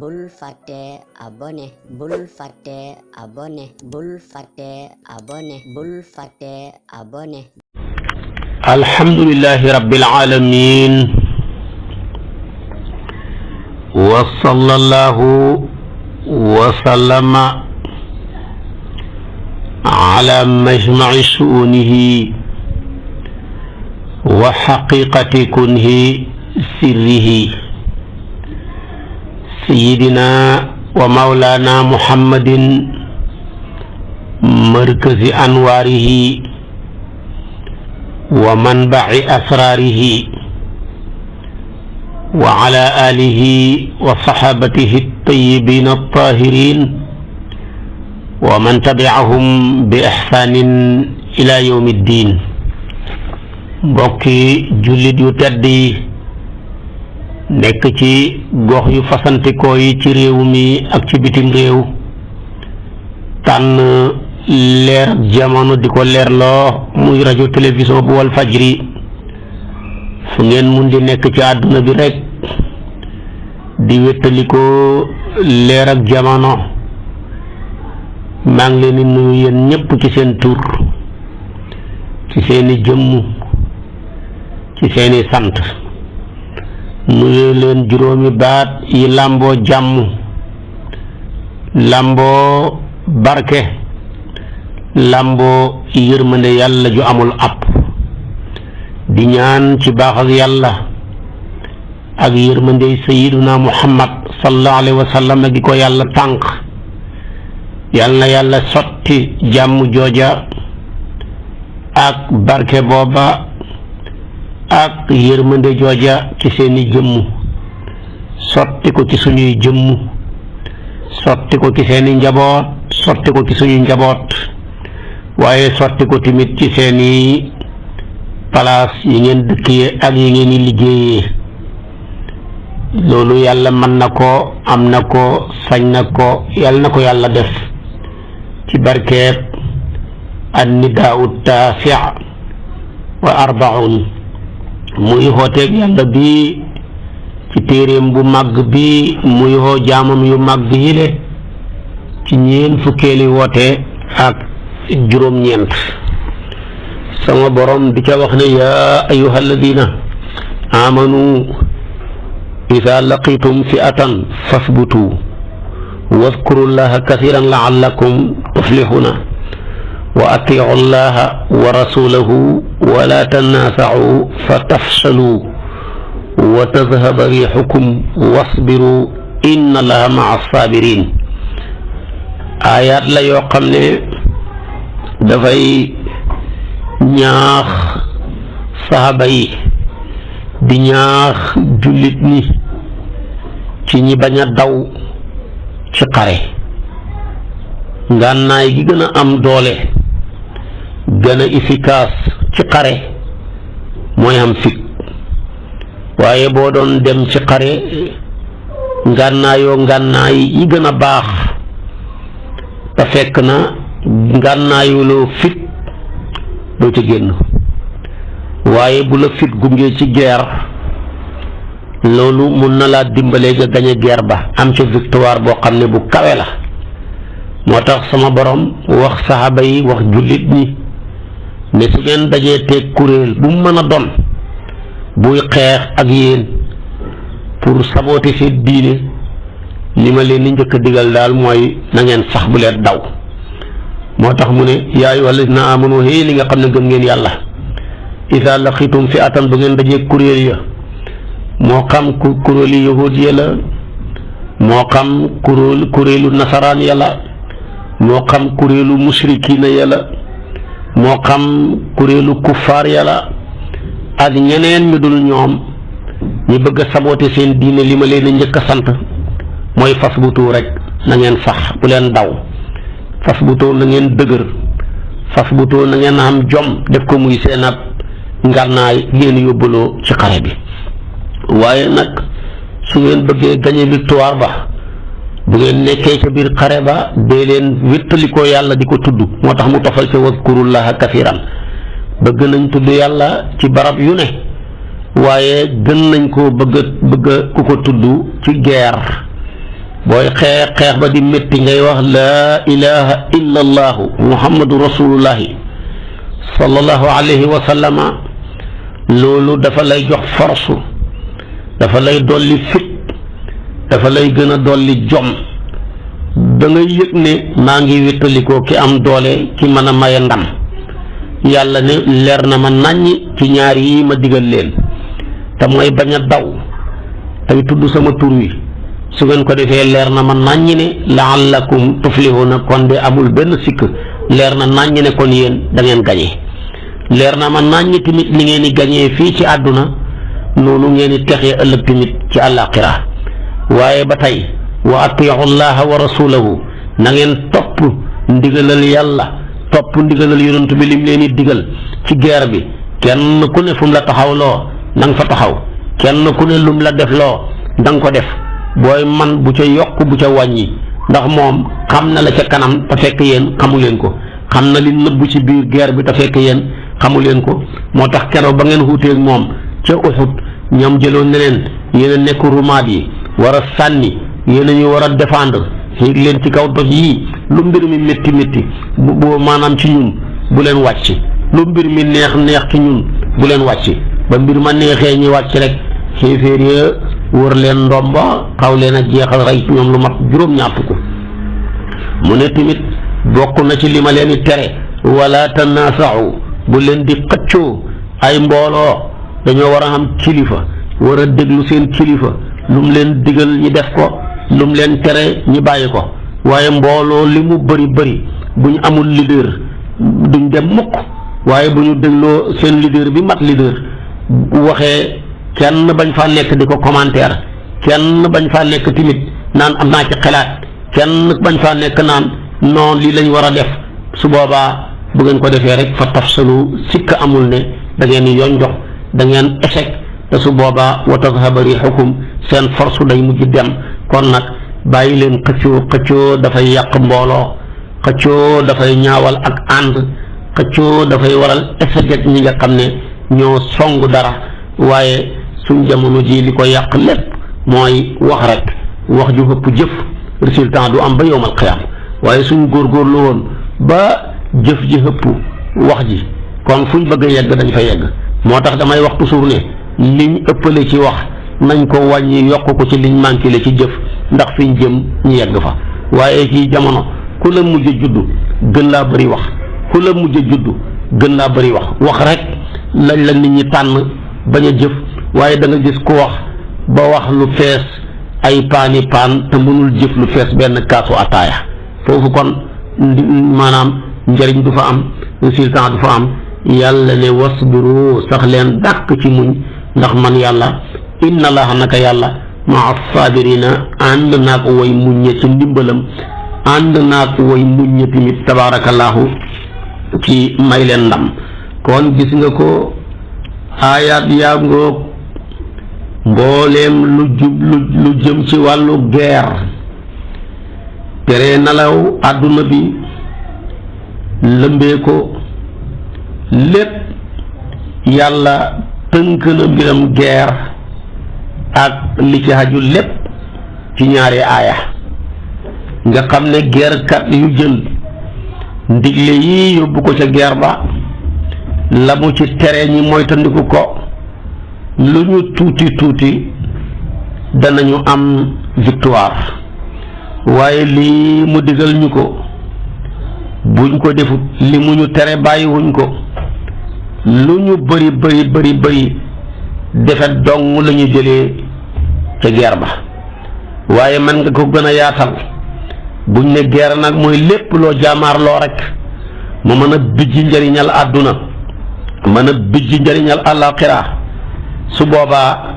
bul fàtte abonné bul fàtte abonné bul fàtte abonné bul fàtte abonné. alhamdulillahi rabbil alamin wa sallallahu wa sallama ala majma'i shu'unihi wa haqiqati kunhi sirrihi sayyidina wa mawlana muhammadin markazi anwarihi wa manba'i asrarihi wa ala alihi wa sahabatihi at-tayyibin at-tahirin wa man tabi'ahum bi ihsanin ila yawmi ddin. mbokki jullit yu tedd yi nekk ci gox yu fasantikoo yi ci réew mi ak ci bitim réew tànn leer ak jamono di ko leerloo muy rajo télévision bu wal fajri fu ngeen mun di nekk ci àdduna bi rek di wéttalikoo leer ak jamono maa ngi leen di nuyu yéen ñépp ci seen tur ci seeni jëmm ci seeni sant nuyu leen juróomi baat yi làmboo jàmm làmboo barke làmboo yërmande yàlla ju amul ab di ñaan ci baax ak yàlla ak yërmande sayyiduna muhammad sallallahu alayhi wa sallam gi ko yàlla tànk yàlla na yàlla sotti jàmm jooja ak barke booba ak yërmande jooja ci seeni jëmm sotti ko ci suñuy jëmm sotti ko ci seeni njaboot sotti ko ci suñuy njaboot waaye sotti ko tamit ci seeni palaas yi ngeen dëkkee ak yi ngeen di liggéeyee loolu yàlla mën na ko am na ko sañ na ko yàlla na ko yàlla def ci barkeeb an-nidaa'u at-taasi' wa arbaun muy xooteeg yàlla bi ci téeréem bu màgg bi muy xoo jaamam yu màgg yile ci ñeen fukkeeli woote ak juróom-ñeent sama borom di ca wax ne yaa ayyuha alladina amanu ida laqitum fi'atan fasbutu wadkuru llaha kathiran la'allakum tuflihuna wa atiu llaha wa rasulahu wa la tanasa'u fa tafshalu wa tadhhaba rihukum wasbiru inna allaha ma'a as-sabirin. ayaat la yoo xam ne dafay ñaax saxaaba yi di ñaax jullit ñi ci ñi bañ a daw ci xare ngànnaay gi gën a am doole gën a efficace ci xare mooy am fit waaye boo doon dem ci xare ngànnaay yi gën a baax te fekk na ngànnaayuloo fit doo ci génn waaye bu la fit gungee ci guerre loolu mun na laa dimbalee nga gañe guerre ba am ca victoire boo xam ne bu kawe la moo tax sama borom wax saxaaba yi wax jullit ñi ne su ngeen dajee teeg kuréel bu mu mën a doon buy xeex ak yéen pour saboter seen diine li ma leen di njëkk a digal daal mooy na ngeen sax bu leen daw moo tax mu ne yaa ayyuhal lazina amanu hey li nga xam ne gëm ngeen yàlla iza laqitum fi'atan bu ngeen dajee kuréel ya moo xam kuréelu yahud ya la moo xam kuréelu nasaraan ya la moo xam kuréelu musrikiina ya la moo xam kuréelu kuffaar ya la ak ñeneen ñu dul ñoom ñu bëgg a saboter seen diine li ma leen a njëkk a sant mooy fasbutu rek na ngeen sax bu leen daw fasbutu na ngeen dëgër fasbutu na ngeen am jom def ko muy seen ab ngànnaay ngeen yóbbaloo ci xare bi waaye nag su ngeen bëggee gañe victoire ba bu ngeen nekkee ca biir xare ba dee leen wéttalikoo yàlla di ko tudd moo tax mu tofal ca wadkurullaha kathiran bëgg nañ tudd yàlla ci barab yu ne waaye gën nañ koo bëgg ku ko tudd ci guerre booy xeex ba di métti ngay wax laa ilaha illa allahu muhammadu rasulullahi sallallahu alayhi wa sallama loolu dafa lay jox force, dafa lay dolli fit, dafa lay gën a dolli jom da ngay yëg ne maa ngi wéttalikoo ki am doole ki mën a maye ndam. yàlla ne leer na ma nàññi ci ñaar yi ma digal leen te mooy bañ a daw tey tudd sama tur wi su ngeen ko defee leer na ma nàññi ne laallakum tuflihuna kon de amul benn sikk leer na nàññi ne kon yéen da ngeen gañe. leer na ma nàññi tamit ni ngeen di gañee fii ci àdduna noonu ngeen di texee ëllëg tamit ci àllaaxira. waaye ba tey wa atiu llaha wa rasulahu na ngeen topp ndigalal yàlla topp ndigalal yonent bi lim leen di digal ci guerre bi. kenn ku ne fu mu la taxawloo na nga fa taxaw, kenn ku ne lum la def loo da nga ko def. booy man bu ca yokk bu ca wàññi ndax moom xam na la ca kanam te fekk yéen xamu leen ko, xam na li nëbbu ci biir guerre bi te fekk yéen xamu leen ko. moo tax keroog ba ngeen xuuteeg moom ca Uhud ñoom jëloon ne leen yéen a nekk rumaat yi war a sànni, yéen a ñu war a défendre xiig leen ci kaw doj yii lu mbir mi métti métti bu maanaam ci ñun bu leen wàcc, lu mbir mi neex neex ci ñun bu leen wàcc. ba mbir ma neexee ñi wàcc rek xéeféer ya wër leen ndomba xaw leen a jeexal rey ci ñoom lu mat juróom-ñaar fukk. mu ne tamit bokk na ci li ma leen di tere wala tanaasaxu bu leen di xëccoo ay mbooloo dañoo war a am kilifa war a déglu seen kilifa lu mu leen digal ñi def ko lu mu leen tere ñi bàyyi ko. waaye mbooloo li mu bëri bëri bu ñu amul leader duñ dem mukk. waaye bu ñu dégloo seen leader bi mat leader waxee kenn bañ faa nekk di ko commentaire, kenn bañ faa nekk tamit naan am naa ci xalaat, kenn bañ faa nekk naan non lii lañ war a def. su boobaa bu ngeen ko defee rek fa tafsalu sikk amul ne da ngeen di yonjox, da ngeen échec te su boobaa wa tadhaba rihukum seen force day mujj dem. kon nag bàyyi leen xëccoo dafay yàq mbooloo, xëccoo dafay ñaawal ak ànd, xëccoo dafay waral échec ñi nga xam ne ñoo song dara. waaye suñ jamono ji li ko yàq lépp mooy wax rek, wax ju ëpp jëf résultat du am ba yowmal qiyaam. waaye suñ góorgóorlu woon ba jëf ji ëpp wax ji kon fuñ bëgg a yegg dañ fa yegg. moo tax damay wax toujours ne liñ ëppale ci wax nañ ko wàññi yokk ko ci liñ manqué le ci jëf ndax fiñ jëm ñu yegg fa. waaye ci jamono ku la mujj a juddu gën laa bëri wax, ku la mujj a juddu gën laa bëri wax rek lañ la nit ñi tànn bañ a jëf. waaye da nga gis ku wax ba wax lu fees ay paani paan te mënul jëf lu fees benn kaasu ataaya. foofu kon maanaam njëriñ du fa am, résultat du fa am. yàlla ne wasbiru sax leen dàkk ci muñ ndax man yàlla inna allaha naka yàlla maa sabirina ànd naag way muññe ci ndimbalam, ànd naag way muññe tamit tabaarakallaahu ci may leen ndam. kon gis nga ko aayaat yaa ngoog mbooleem lu jëm ci wàllu guerre tere nelaw àdduna bi lëmbee ko lépp yàlla tënk na mbiram guerre ak li ci haju lépp ci ñaari aaya nga xam ne guerre kat yu jël ndigle yi yóbbu ko ca guerre ba la mu ci tere ñi moytandiku ko lu ñu tuuti danañu am victoire. waaye lii mu digal ñu ko buñ ko defut li mu ñu tere bàyyiwuñ ko lu ñu bëri defet dong la ñu jëlee ca guerre ba. waaye man nga ko gën a yaatal buñ ne guerre nag mooy lépp loo jaamaarloo rek mu mën a bijji njëriñal àdduna mën a bijji njëriñal àllaaxira. su boobaa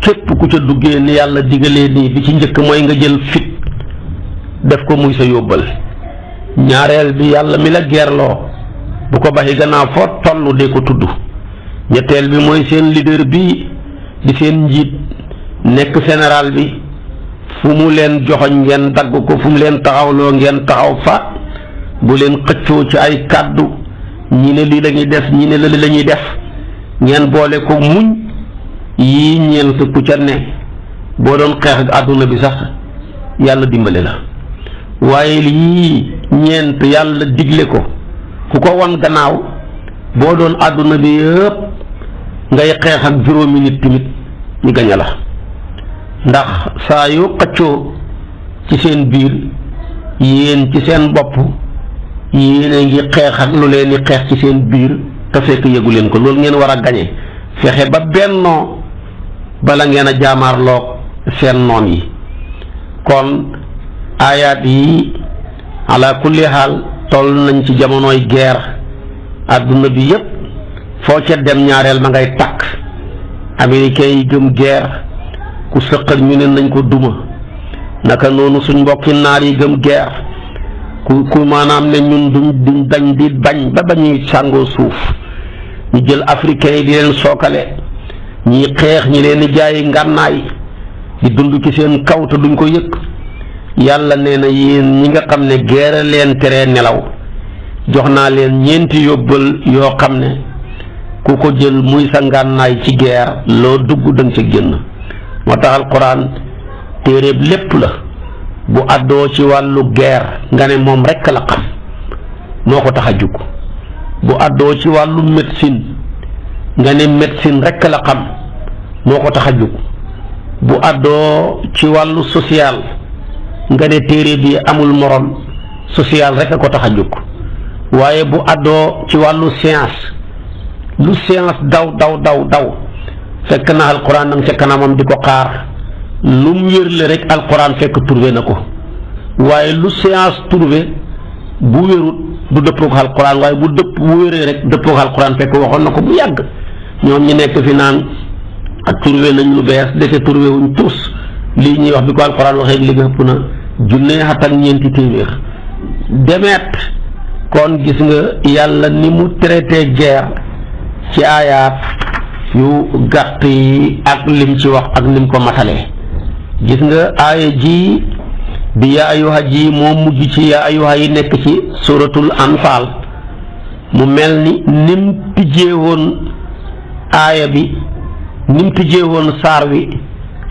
képp ku ca duggee ni yàlla digalee nii bi ci njëkk mooy nga jël fit def ko muy sa yóbbal. ñaareel bi yàlla mi la geerloo bu ko baxi gannaaw foo toll de ko tudd. ñetteel bi mooy seen leader bi di seen njiit nekk général bi fu mu leen joxoñ ngeen dagg ko, fu mu leen taxawloo ngeen taxaw fa. bu leen xëccoo ci ay kàddu ñi ne lii la ñuy def ñi ne la la ñuy def, ngeen boole ko muñ. yii ñeent ku ca ne boo doon xeex ak àdduna bi sax yàlla dimbale la waaye lii ñeent yàlla digle ko ku ko wan gannaaw boo doon àdduna bi yëpp ngay xeex ak juróomi nit tamit ñu gañe la ndax saa yu xëccoo ci seen biir yéen ci seen bopp yéen a ngi xeex ak lu leen di xeex ci seen biir te fekk yëgu leen ko loolu ngeen war a gañe fexe ba bennoo bala ngeen a jaamaarloog seen noon yi kon aayaat yi ala kulli xaal toll nañ ci jamonoy guerre adduna bi yépp foo ca dem ñaareel ma ngay takk américains yi gëm guerre ku sëqal ñu ne nañ ko duma naka noonu suñ mbokki naar yi gëm guerre ku maanaam ne ñun duñ dañ di bañ ba bañuy sàngoo suuf ñu jël africains yi di leen sookale ñi xeex ñi leen di jaayi ngànnaay di dund ci seen kaw te duñ ko yëg yàlla nee na yéen ñi nga xam ne guerre leen tere nelaw jox naa leen ñeenti yóbbal yoo xam ne ku ko jël muy sa ngànnaay ci guerre loo dugg danga ca génn moo tax alquran téeréeb lépp la bu àddoo ci wàllu guerre nga ne moom rekk la xam moo ko tax a jug bu àddoo ci wàllu médecine nga ne médecine rekk la xam moo ko tax a jug bu àddoo ci wàllu social nga ne téere bi amul morom social rekk a ko tax a jug waaye bu àddoo ci wàllu science lu science daw fekk na alquran nag ca kanamam di ko xaar lu mu wérle rek alquran fekk trouvé na ko waaye lu science trouvé bu wérut du dëppook alquran waaye bu wéree rek dëppook alquran fekk waxoon na ko bu yàgg ñoom ñi nekk fi naan ak trouvé nañ lu bees deke trouvé wuñ tous lii ñuy wax bi ko alquran waxee li nga ëpp na junne xat ak ñeenti téeméer demeet kon gis nga yàlla ni mu traité guerre ci aayaat yu gàtt yi ak lim ci wax ak nim ko matalee gis nga aaya ji bi yaa ayuha ji moo mujj ci yaa ayuha yi nekk ci suratul anfal mu mel ni nim tijjee woon aaya bi nim tijjee woon saar wi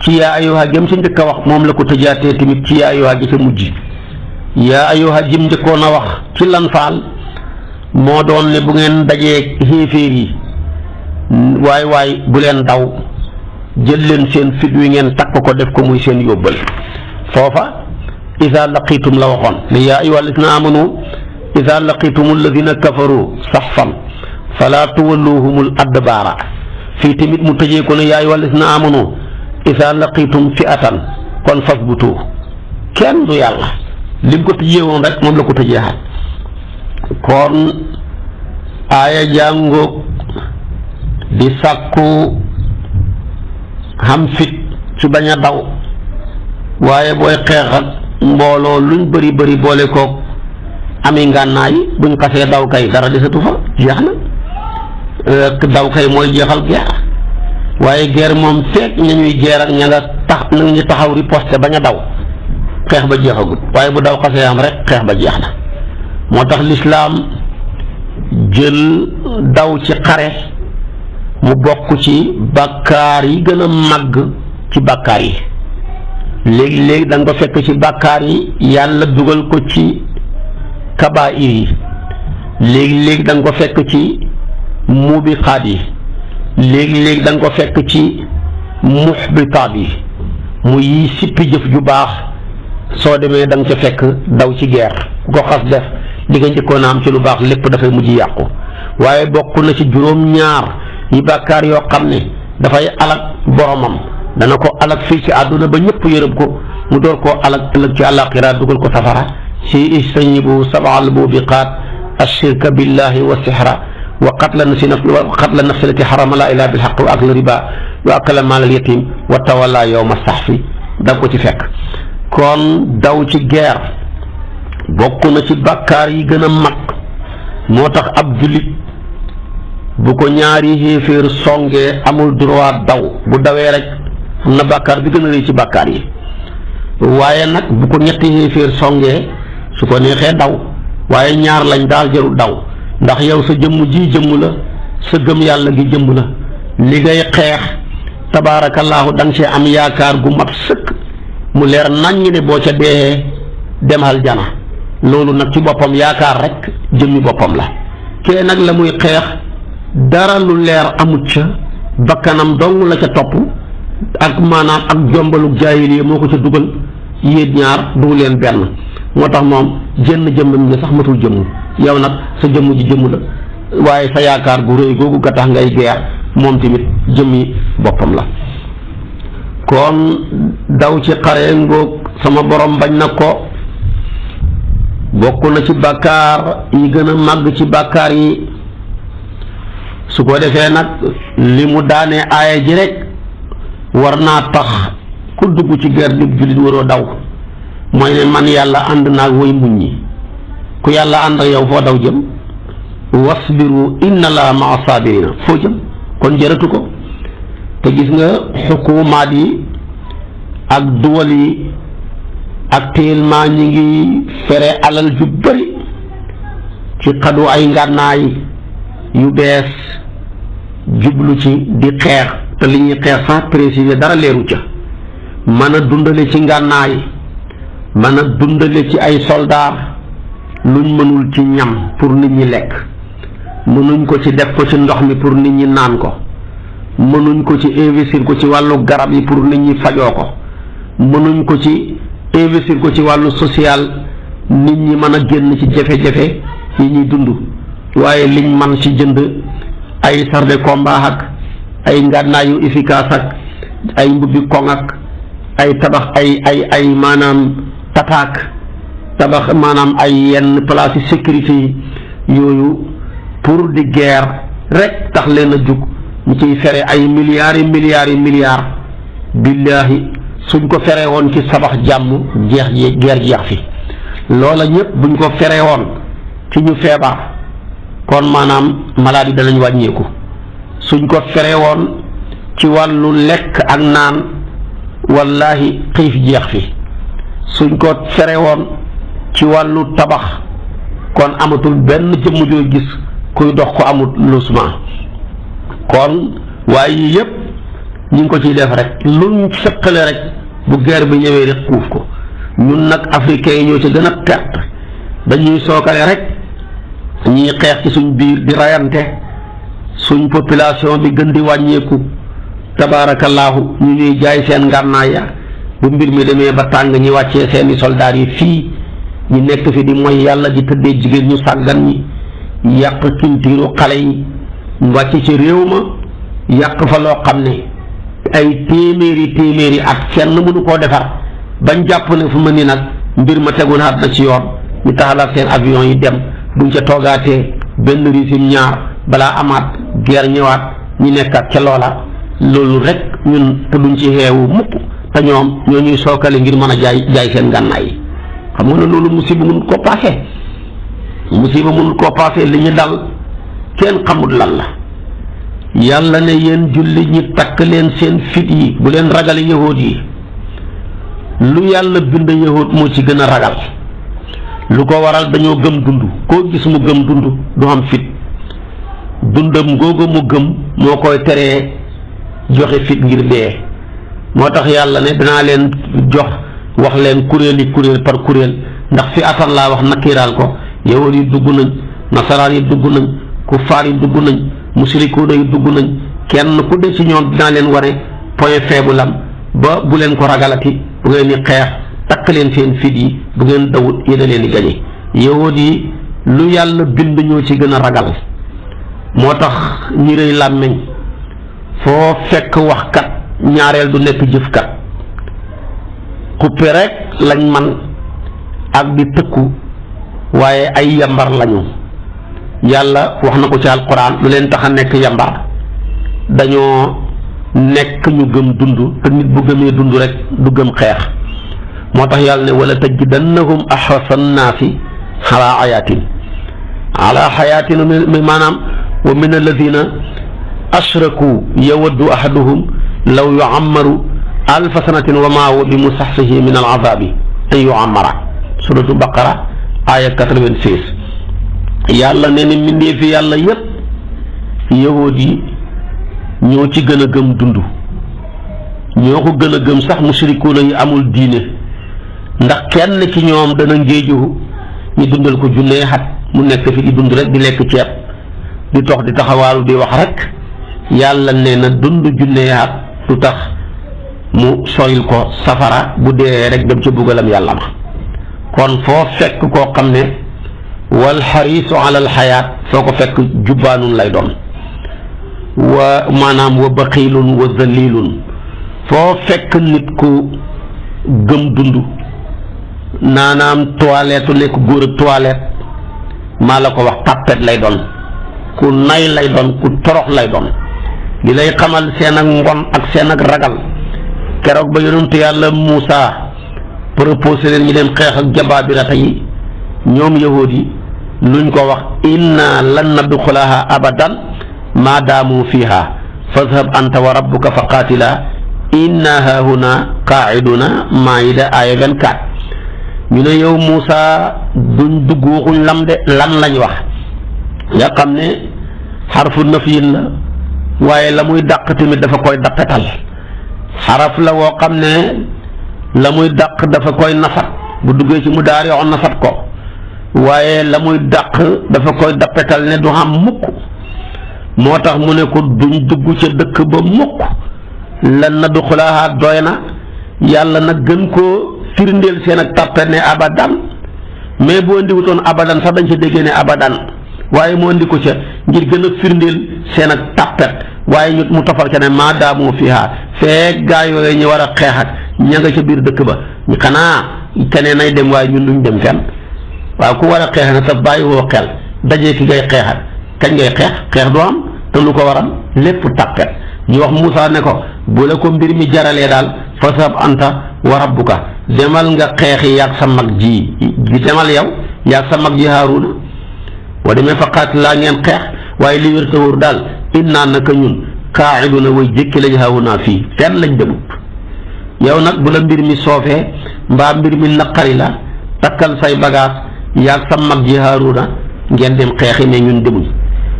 ci yaa ayuha jëm ci njëkk a wax moom la ko tëjaatee tamit ci yaa ayuha ji ca mujj yaa ayuha jim njëkkoon a wax ci lanfaal moo doon ne bu ngeen dajee xéeféer yi waay bu leen daw jël leen seen fit wi ngeen takk ko def ko muy seen yóbbal foofa ida laqitum la waxoon ne yaa ayuha alladina amanu ida laqitum alladina kafaru saxfan fala tuwalluhumul adbaara fii tamit mu tëjee ko ne yaa ayuha alladina amanu ida laqitum fi'atan kon fasbutu kenn du yàlla lim ko tëjee woon rek moom la ko tëjee xaat kon aaya jàngoog di sàkku xam fit ci bañ a daw waaye booy xeex ak mbooloo luñ bëri boole koog ami ngànnaay buñ xasee daw kay dara desatu fa jeex na daw kay mooy jeexal guerre waaye guerre moom feeg ña ñuy guerre ak ña nga ñu taxaw riposte bañ a daw xeex ba jeexagut waaye bu daw xasee am rek xeex ba jeex na moo tax lislaam jël daw ci xare mu bokk ci bàkkaar yi gën a màgg ci bàkkaar yi léegi da nga ko fekk ci bàkkaar yi yàlla dugal ko ci kabaa'ir yi léegi da nga ko fekk ci mubiqaat yi léegi da nga ko fekk ci muxbitaat yi mu yi sippi jëf ju baax soo demee da nga ca fekk daw ci guerre ku ko xas def li nga njëkkoon a am ci lu baax lépp dafay mujj yàqu waaye bokk na ci juróom-ñaar yi bàkkaar yoo xam ne dafay alag boromam dana ko alag fii ci àdduna ba ñëpp yërëm ko mu door koo alag ëllëg ci àllaaxira dugal ko safara si istanibu sab'al mubiqaat ashirka billahi wa sihra wa qatla nafsi allati harama laa ilaaha bilhaqq wa akla riba wa akala maal al yatim wa tawalla yawma sahfi da ko ci fekk kon daw ci guerre bokk na ci bàkkaar yi gën a mag moo tax ab jullit bu ko ñaari xéeféer songee amul droit daw bu dawee rek am na bàkkaar bi gën a rëy ci bàkkaar yi waaye nag bu ko ñetti xéeféer songee su ko neexee daw waaye ñaar lañ daal jarul daw ndax yow sa jëmm ji jëmm la sa gëm yàlla gi jëmm la li ngay xeex tabaarakallaahu da nga see am yaakaar gu mat sëkk mu leer naññ ne boo ca dee dem aljana. loolu nag ci boppam yaakaar rek jëmmi boppam la. kee nag la muy xeex dara lu leer amut ca, bakkanam dong la ca topp ak maanaam ak jombalu jaahiliya moo ko ca dugal. yéen ñaar du leen benn. moo tax moom jenn jëmmam nga sax matul jëmm, yow nag sa jëmm ji jëmm la, waaye sa yaakaar gu rëy googu ga tax ngay geer moom tamit jëmmi boppam la. kon daw ci xare ngoog sama borom bañ na ko. bokk na ci bàkkaar yi gën a màgg ci bàkkaar yi. su ko defee nag li mu daanee aaya ji rek war naa tax ku dugg ci guerre di jullit waroo daw. mooy ne man yàlla ànd naag way muñ ñi. ku yàlla ànd ak yow foo daw jëm. wasbiru inna allaha maa saabirina foo jëm kon jëratu ko. te gis nga xukumaat yi ak duwal yi actuellement ñi ngi fere alal ju bëri ci xadu ay ngànnaay yu bees jublu ci di xeex te li ñuy xeex sans préciser dara leeru ca. mën a dundale ci ngànnaay, mën a dundale ci ay soldaar luñ mënul ci ñam pour nit ñi lekk, mënuñ ko ci def ko ci ndox mi pour nit ñi naan ko, mënuñ ko ci investir ko ci wàllu garab yi pour nit ñi fajoo ko, mënuñ ko ci investir ko ci wàllu social nit ñi mën a génn ci jafe-jafe yi ñuy dund. waaye liñ man ci jënd ay chars de combat ak ay ngànnaay yu efficace ak ay mbubbi koŋ ak ay tabax ay maanaam tataak tabax maanaam ay yenn place yi sécurité yi yooyu pour di guerre rek tax leen a jug ñu ciy fere ay milliards. billaahi suñ ko fere woon ci sabax jàmm guerre jeex fi. loola ñëpp buñ ko fere woon ci ñu feebar kon maanaam maladie danañ wàññeeku. suñ ko fere woon ci wàllu lekk ak naan wallahi xiif jeex fi. suñ ko fere woon ci wàllu tabax kon amatul benn jëmm joo gis kuy dox ko amul logement. kon waaye yii yëpp ñu ngi ko ciy def rek luñ sëqale rek bu guerre bi ñëwee rek kuuf ko. ñun nag africains yi ñoo ci gën a perte, dañuy sookale rek ñuy xeex ci suñ biir di rayante, suñ population bi gën di wàññeeku tabaarakallaahu ñu ñuy jaay seen ngànnaay ya bu mbir mi demee ba tàng ñi wàccee seeni soldaar yi fii ñi nekk fi di mooy yàlla di tëddee jigéen ñu sàggan ñi yàq culture xale yi wàcc ci réew ma yàq fa loo xam ne ay téeméeri at kenn mënu koo defar bañ jàpp ne fu ma ni nag mbir ma tegu naat na ci yoon ñu taxalaat seen avion yi dem buñ ca toogaatee benn régime ñaar balaa amaat guerre ñëwaat ñi nekkaat ca loola. loolu rek ñun te duñ ci xeewu mukk te ñoom ñoo ñuy sookale ngir mën a jaay seen ngànnaay yi. xam nga ne loolu musiba mënul koo paase li ñu dal kenn xamul lan la. yàlla ne yéen julli ñi takk leen seen fit yi bu leen ragal yahuud yi. lu yàlla bind yahuud moo ci gën a ragal. lu ko waral dañoo gëm dund, koo gis mu gëm dund du am fit. dundam googu mu gëm moo koy teree joxe fit ngir dee. moo tax yàlla ne danaa leen jox wax leen kuréel par kuréel ndax fi atan laa wax nakkiiraal ko. yahuud yi dugg nañ, nasaraan yi dugg nañ, kuffaar yi dugg nañ, musrikuuna yi dugg nañ. kenn ku de ci ñoom dinaa leen wane point faible am ba bu leen ko ragalati. bu ngeen di xeex takk leen seen fit yi, bu ngeen dawut yéen a leen di gañe. yahuud yi lu yàlla bind ñoo ci gën a ragal. moo tax ñi rëy làmmeñ foo fekk waxkat ñaareel du nekk jëfkat. xuppe rek lañ man ak di tëkku waaye ay yambar lañu. yàlla wax na ko ci alquran lu leen tax a nekk yambar dañoo nekk ñu gëm dund te nit bu gëmee dund rek du gëm xeex. moo tax yàlla ne wala tajidannahum ahwasa nnaasi ala xayaatin maanaam wa min alladina ashraku yawaddu ahaduhum law yuammaru alfa sanatin wa maa huwa bi musaxsihi min alazabi an yuammara. suratu baqara aya 96. yàlla nee na mbindee fi yàlla yépp yahuud yi ñoo ci gën a gëm dund. ñoo ko gën a gëm sax mushrikuuna yi amul diine, ndax kenn ci ñoom dana ngéeju ñu dundal ko junnee xat mu nekk fi di dund rek di lekk ceeb di tox di taxawaalu di wax rek. yàlla nee na dund junnee xat du tax mu soril ko safara bu dee rek dem ca buggalam yàlla ma. kon foo fekk koo xam ne wal xariisu alal xayaat foo ko fekk jubbaanun lay doon, wa maanaam wa baxiilun wa zaliilun. foo fekk nit ku gëm dund naanaam toilette nekk góor ak toilette maa la ko wax tàppet lay doon, ku nay lay doon, ku torox lay doon. li lay xamal seen ak ngon ak seen ak ragal keroog ba yonentu yàlla Muusa proposé leen ñu dem xeex ak jabaabirata yi, ñoom yahuud yi luñ ko wax inna lan nadxulaha abadan maa daamu fiha fadhab anta wa rabbuka fa qaatila inna hahuna qaaiduna maayida aaya 24. ñu ne yow Muusa duñ dugg waxuñ lam de lan lañ wax nga xam ne xarfu nafiin la, waaye la muy dàq tamit dafa koy daqetal. xaraf la woo xam ne la muy dàq dafa koy nafat, bu duggee ci mu daari on nafat ko, waaye la muy dàq dafa koy daqetal ne du xam mukk. moo tax mu ne ko duñ dugg ca dëkk ba mukk, lan nadxulaha doy na. yàlla nag gën koo firndeel seen ak tàppet ne abadan, mais boo indiwutoon abadan sax dañ ca déggee ne abadan, waaye moo indi ko ca ngir gën a firndeel seen ak tàppet. waaye ñu mu tofal ca ne maa daamu fiha feek gaa yooyu ñu war a xeex ak ña nga ca biir dëkk ba ñu xanaa keneen ay dem waaye ñun duñ dem fenn. waaw ku war a xeex na te bàyyi woo xel dajee ki ngay xeexat kañ ngay xeex du am te lu ko waral lépp tàppet. ñu wax Muusa ne ko bu la ko mbir mi jaralee daal fasab anta wa rabbuka, demal nga xeexi yaag sa mag ji demal yow yaag sa mag ji Haaruna wa demee fa qaatilaa ngeen xeex, waaye li wér te wóor daal innaa naka ñun qaaiduna way jékki lañ haahunaa fii fenn lañ demut. yow nag bu la mbir mi soofee mbaa mbir mi naqari la takkal say bagage yaag sa mag ji Haaruna ngeen dem xeexi ne ñun demuñ.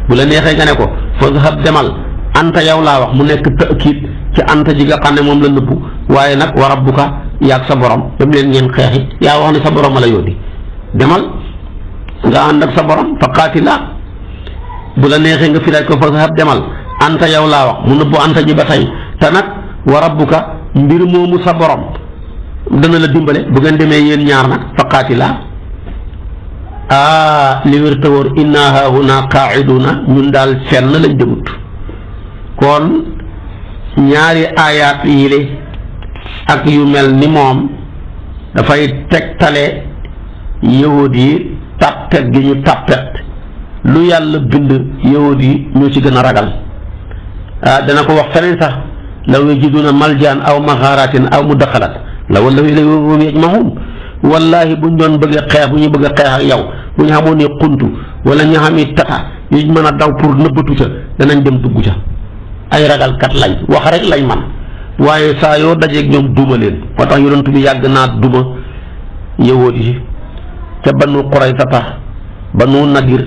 bu la neexee nga ne ko fazhab demal anta yow laa wax mu nekk ta'kiid ci anta ji nga xam ne moom la nëbbu, waaye nag wa rabbuka yaag sa borom dem leen ngeen xeexi. yaa wax ne sa borom a la yónni, demal nga ànd ak sa borom fa qaatila. bu la neexee nga firaaj ko fazhab demal anta yow laa wax mu nëbbu anta ji ba tey te nag wa rabbuka mbir moomu sa borom dana la dimbale bu ngeen demee yéen ñaar nag fa qaatila. li wér te wóor inna haahuna qaaiduna ñun daal fenn lañ demut. kon ñaari aayaat yile ak yu mel ni moom dafay tegtale yahud yi tàppet gi ñu tàppet. lu yàlla bind yahud yi ñoo ci gën a ragal. dana ko wax feneen sax law yajiduna maljaan aw maxaaratin aw mudaxalat la wallahi ilayhim yajmahuun. wallahi buñ doon bëgg a xeex bu ñu bëgg a xeex ak yow bu ñu xamoon ne xuntu wala ñu xamee tata yuñ mën a daw pour nëbbatu ca danañ dem dugg ca. ay ragalkat lañ wax rek lañ man, waaye saa yoo dajeeg ñoom duma leen. moo tax yonent bi yàgg naa duma yahud yi ca Banu Quraysata, Banu Nadir,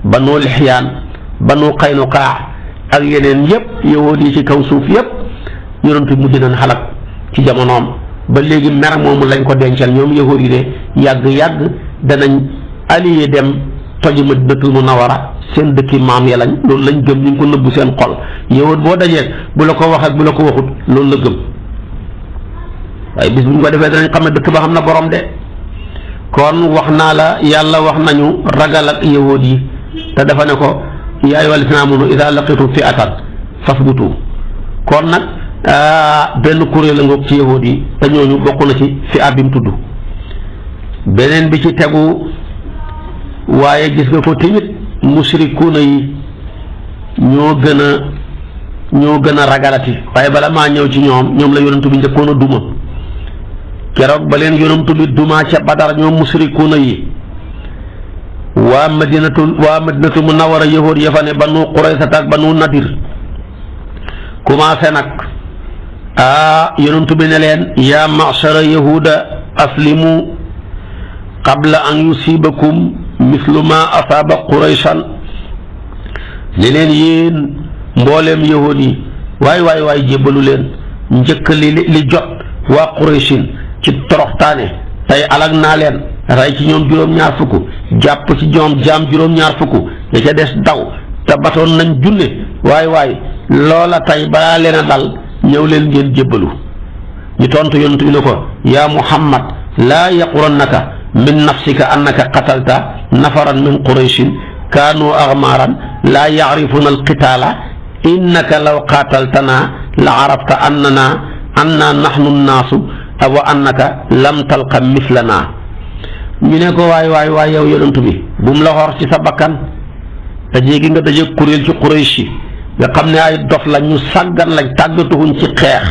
Banu Lixyaan, Banu Qaynuqaa ak yeneen yëpp yahud yi ci kaw suuf yëpp yonent bi mujj nañ xalak ci jamonoom. ba léegi mer moomu lañ ko dencal ñoom yahud yi de yàgg danañ allié dem toji Madinatul Munawwara, seen dëkki maam ya lañ loolu lañ gëm, ñu ngi ko nëbbu seen xol. yahud boo dajee bu la ko wax ak bu la ko waxut loolu la gëm, waaye bis bu ñu ko defee danañ xam ne dëkk ba xam na borom de. kon wax naa la yàlla wax nañu ragal ak yahud yi te dafa ne ko yaa ayyuhal laziina aamanu idaa laqiitum fi'atan fasbutu. kon nag benn kuréel la ngoog ci yahud yi te ñooñu bokk na ci fi ab bi mu tudd. beneen bi ci tegu waaye gis nga ko tamit musrikuuna yi ñoo gën a ragalati. waaye bala maa ñëw ci ñoom la yonent bi njëkkoon a duma keroog ba leen yonent bi duma ca Badar ñoom musrikuuna yi. waa Madinatul Munawwara yahud ya fa ne Banu Qurayza ak Banu Nadir commencé nag yonent bi ne leen yaa ma'shara yahuda aslimu qabla an yusibakum mislu ma asaaba Qurayshan. ne leen yéen mbooleem yahud yi waay jébbalu leen njëkk li jot waa Qurayshin ci toroxtaane tey alag naa leen rey ci ñoom juróom-ñaar fukk jàpp ci ñoom jaam juróom-ñaar fukk ya ca des daw te batoon nañ junne waay loola tey balaa leen a dal ñëw leen ngeen jébbalu ñu tontu yonent bi ne ko yaa Muhammad laa yaqurannaka min nafsika annaka qatalta nafaran min Qurayshin kaanu axmaaran laa yacrifuna alqitaala innaka law qaataltanaa la arafta annaa naxnu nnaasu wa annaka lam talqa mislanaa ñu ne ko waay yow yonent bi bu mu la xor ci sa bakkan daje gi nga daje kuréel ci Quraysh yi nga xam ne ay dof la ñu sàggan lañ tàggatuwuñ ci xeex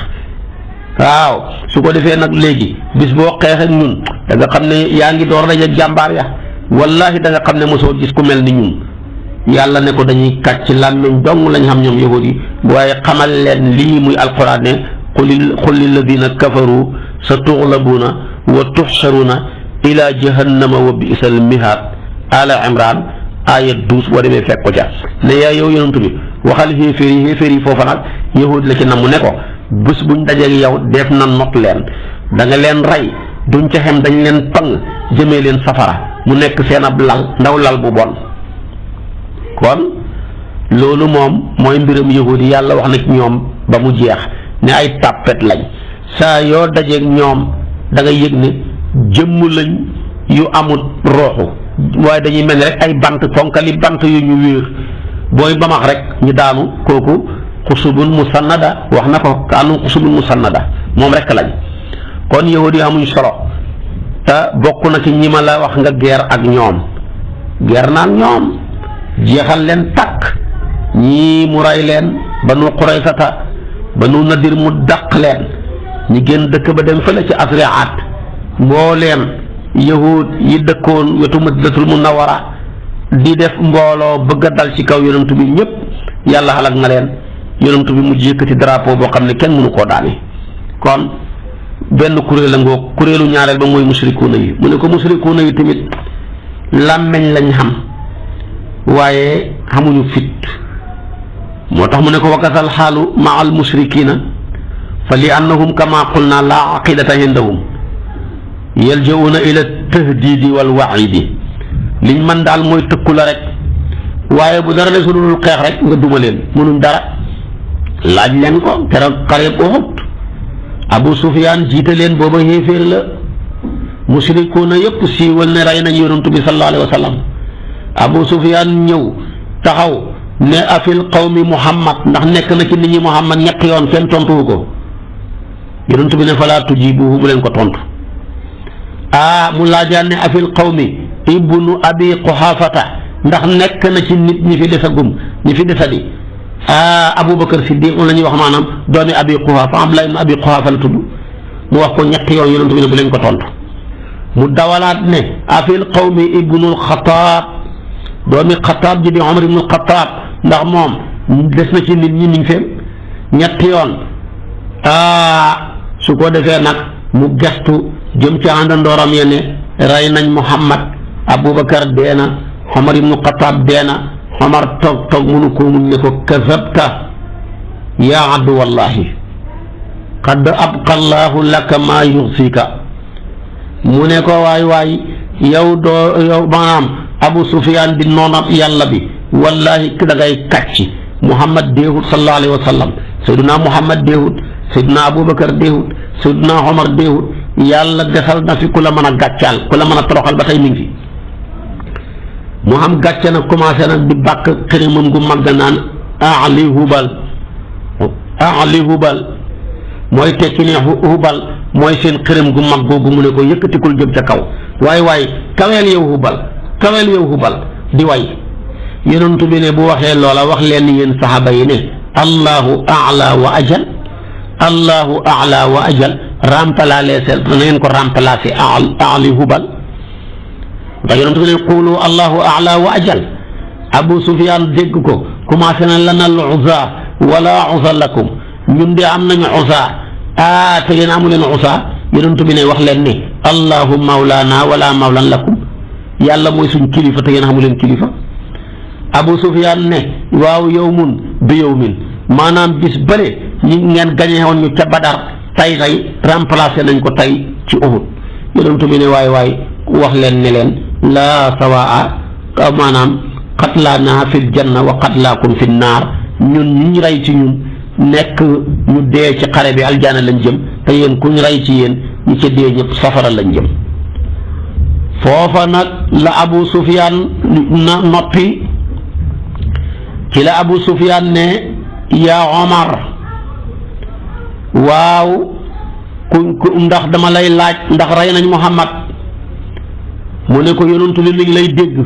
waaw su ko defee nag léegi bis boo xeex ak ñun da nga xam ne yaa ngi door daje jàmbaar ya wallahi da nga xam ne mosoo gis ku mel ni ñun yàlla ne ko dañuy kàcc làmmiñ dong lañ xam ñoom yahud yi waaye xamal leen lii muy alquran ne qul lilladina kafaru sa tuxlabuuna wa tuxsharuuna ila jahannama wa bi'sal mihaad ala imran aya 12 boo demee fekk ko ca ne yaa yow yonent bi waxal xéeféer yi foofa nag yahud la ci namu ne ko bés buñ dajeeg yow def na not leen da nga leen rey duñ ca xem dañ leen pang jëmee leen safara mu nekk seen ab lal ndaw lal bu bon kon loolu moom mooy mbiram yahud yi yàlla wax na ci ñoom ba mu jeex ne ay tàppet lañ saa yoo dajeeg ñoom da nga yëg ne jëmm lañ yu amul rooxu waaye dañuy mel ni rek ay bant fonkali bant yu ñu wéer booy bamax rek ñu daanu kooku xusubun musannada wax na ko kaanu xusubun musannada moom rek lañ kon yahudi amuñ solo te bokk na ci ñi ma la wax nga guerre ak ñoom guerre naa ak ñoom jeexal leen takk ñii mu rey leen banu Quraysata banu Nadir mu dàq leen ñi génn dëkk ba dem fële ci Asriaat mbooleem yahud yi dëkkoon wetu Madinatul Munawwara di def mbooloo bëgg a dal ci kaw yonent bi ñëpp yàlla xalak na leen yonent bi mujj yëkkati drapeau boo xam ne kenn mënu koo daane kon benn kuréel la ngoo kuréelu ñaareel ba mooy musrikuuna yi mu ne ko musrikuuna yi tamit làmmeñ lañ xam waaye xamuñu fit moo tax mu ne ko wakasal xaalu maa al musrikiina fa li annahum kama qulna laa aqidata indahum yaljauna ila tahdidi wal waidi liñ man daal mooy tëkku la rek waaye bu dara desul dul xeex rek nga duma leen mënuñ dara laaj leen ko keroog xareeb Uhud Abu Sufyaan jiite leen booba xéeféer la musrikuuna yëpp siiwal ne rey nañ yonent bi sallallahu alayhi wa sallam Abu Sufyaan ñëw taxaw ne afil qawmi Muhammad ndax nekk na ci nit ñi Muhammad ñetti yoon kenn tontuwu ko yonent bi ne falaa tujibuhu bu leen ko tontu mu laajaan ne afil qawmi ibnu abi quhaafata ndax nekk na ci nit ñi fi desagum ñi fi desadi Abubakar Siddiq la ñuy wax maanaam doomi abi quhaafa Abdullah ibn abi quhaafa la tudd mu wax ko ñetti yoon yonent bi ne bu leen ko tontu mu dawalaat ne afil qawmi ibnul xataab doomi xataab ji di Omar ibnul xataab ndax moom des na ci nit ñi niñ fee ñetti yoon su ko defee nag mu gestu jëm ci àndandooram ya ne rey nañ Muhammad Abubakar dee na Omar ibnu xataab dee na Omar toog mënu ko muñ ne ko kazabta yaa abdu wallahi qad abqa llahu laka maa yuxsika mu ne ko waay yow maanaam Abu Sufyaan di noonab yàlla bi wallahi da ngay kàcc Muhammad deewut sallallahu alayhi wa sallam Seydina Muhammad deewut Seydina Abubakar deewut Seydina Omar deewut yàlla desal na fi ku la mën a gàccaal ku la mën a toroxal ba tey mi ngi fi mu xam gàcce nag commencé nag di bàkk xërimam gu mag naan ali hubal mooy tekki ne hubal mooy seen xërëm gu mag googu mu ne ko yëkkatikul jëm ca kaw waaye kaweel yow hubal di way yonent bi ne bu waxee loola wax leen yéen saxaaba yi ne allahu a'la wa ajal remplacer na ngeen ko remplacer ali hubal ndax yonent bi ne qulu allahu a'la wa ajal Abu Sufyaan dégg ko commencé na lana al uzza wala uzza lakum ñun de am nañu uzza te yéen amu leen uzza yonent bi ne wax leen ne allahu mawlana wala mawlan lakum yàlla mooy suñ kilifa te yéen amu leen kilifa Abu Sufyaan ne waaw yawmun bi yawmin maanaam bis bële ñi ngeen gañe woon ñu ca Badar tey remplacé nañ ko tey ci Uhud. yonent bi ne waay wax leen ne leen laa sawaa maanaam qatlaanaa fil janna wa qatlaakum fin naar ñun ñu rey ci ñun nekk ñu dee ci xare bi aljana lañ jëm te yéen ku ñu rey ci yéen ñi ca dee ñëpp safara lañ jëm. foofa nag la Abu Sufyaan na noppi ci la Abu Sufyaan ne yaa Omar waaw ku ndax dama lay laaj ndax rey nañ Muhammad mu ne ko yonent bi mi ngi lay dégg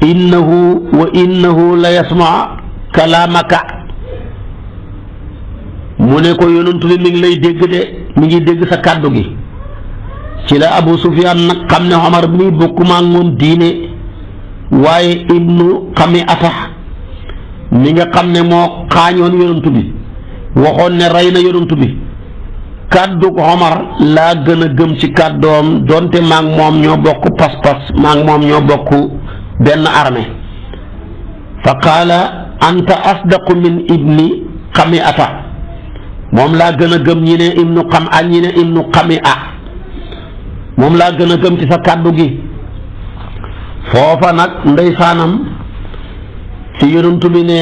innahu la yasma kalaamaka mu ne ko yonent bi mi ngi lay dégg de mi ngi dégg sa kàddu gi. ci la Abu Sufyaan nag xam ne Omar mi bokkuma ak moom diine waaye ibnu xami ata mi nga xam ne moo xaañoon yonent bi waxoon ne rey na yonent bi kàddu Omar laa gën a gëm ci kàddoom donte maa ngi moom ñoo bokk pas-pas maa ngi moom ñoo bokk benn armée fa qaala anta asdaqu min ibni xami ata moom laa gën a gëm ñi ne ibnu xam a ñi ne ibnu xami a moom laa gën a gëm ci sa kàddu gi. foofa nag ndeysaanam ci yonent bi ne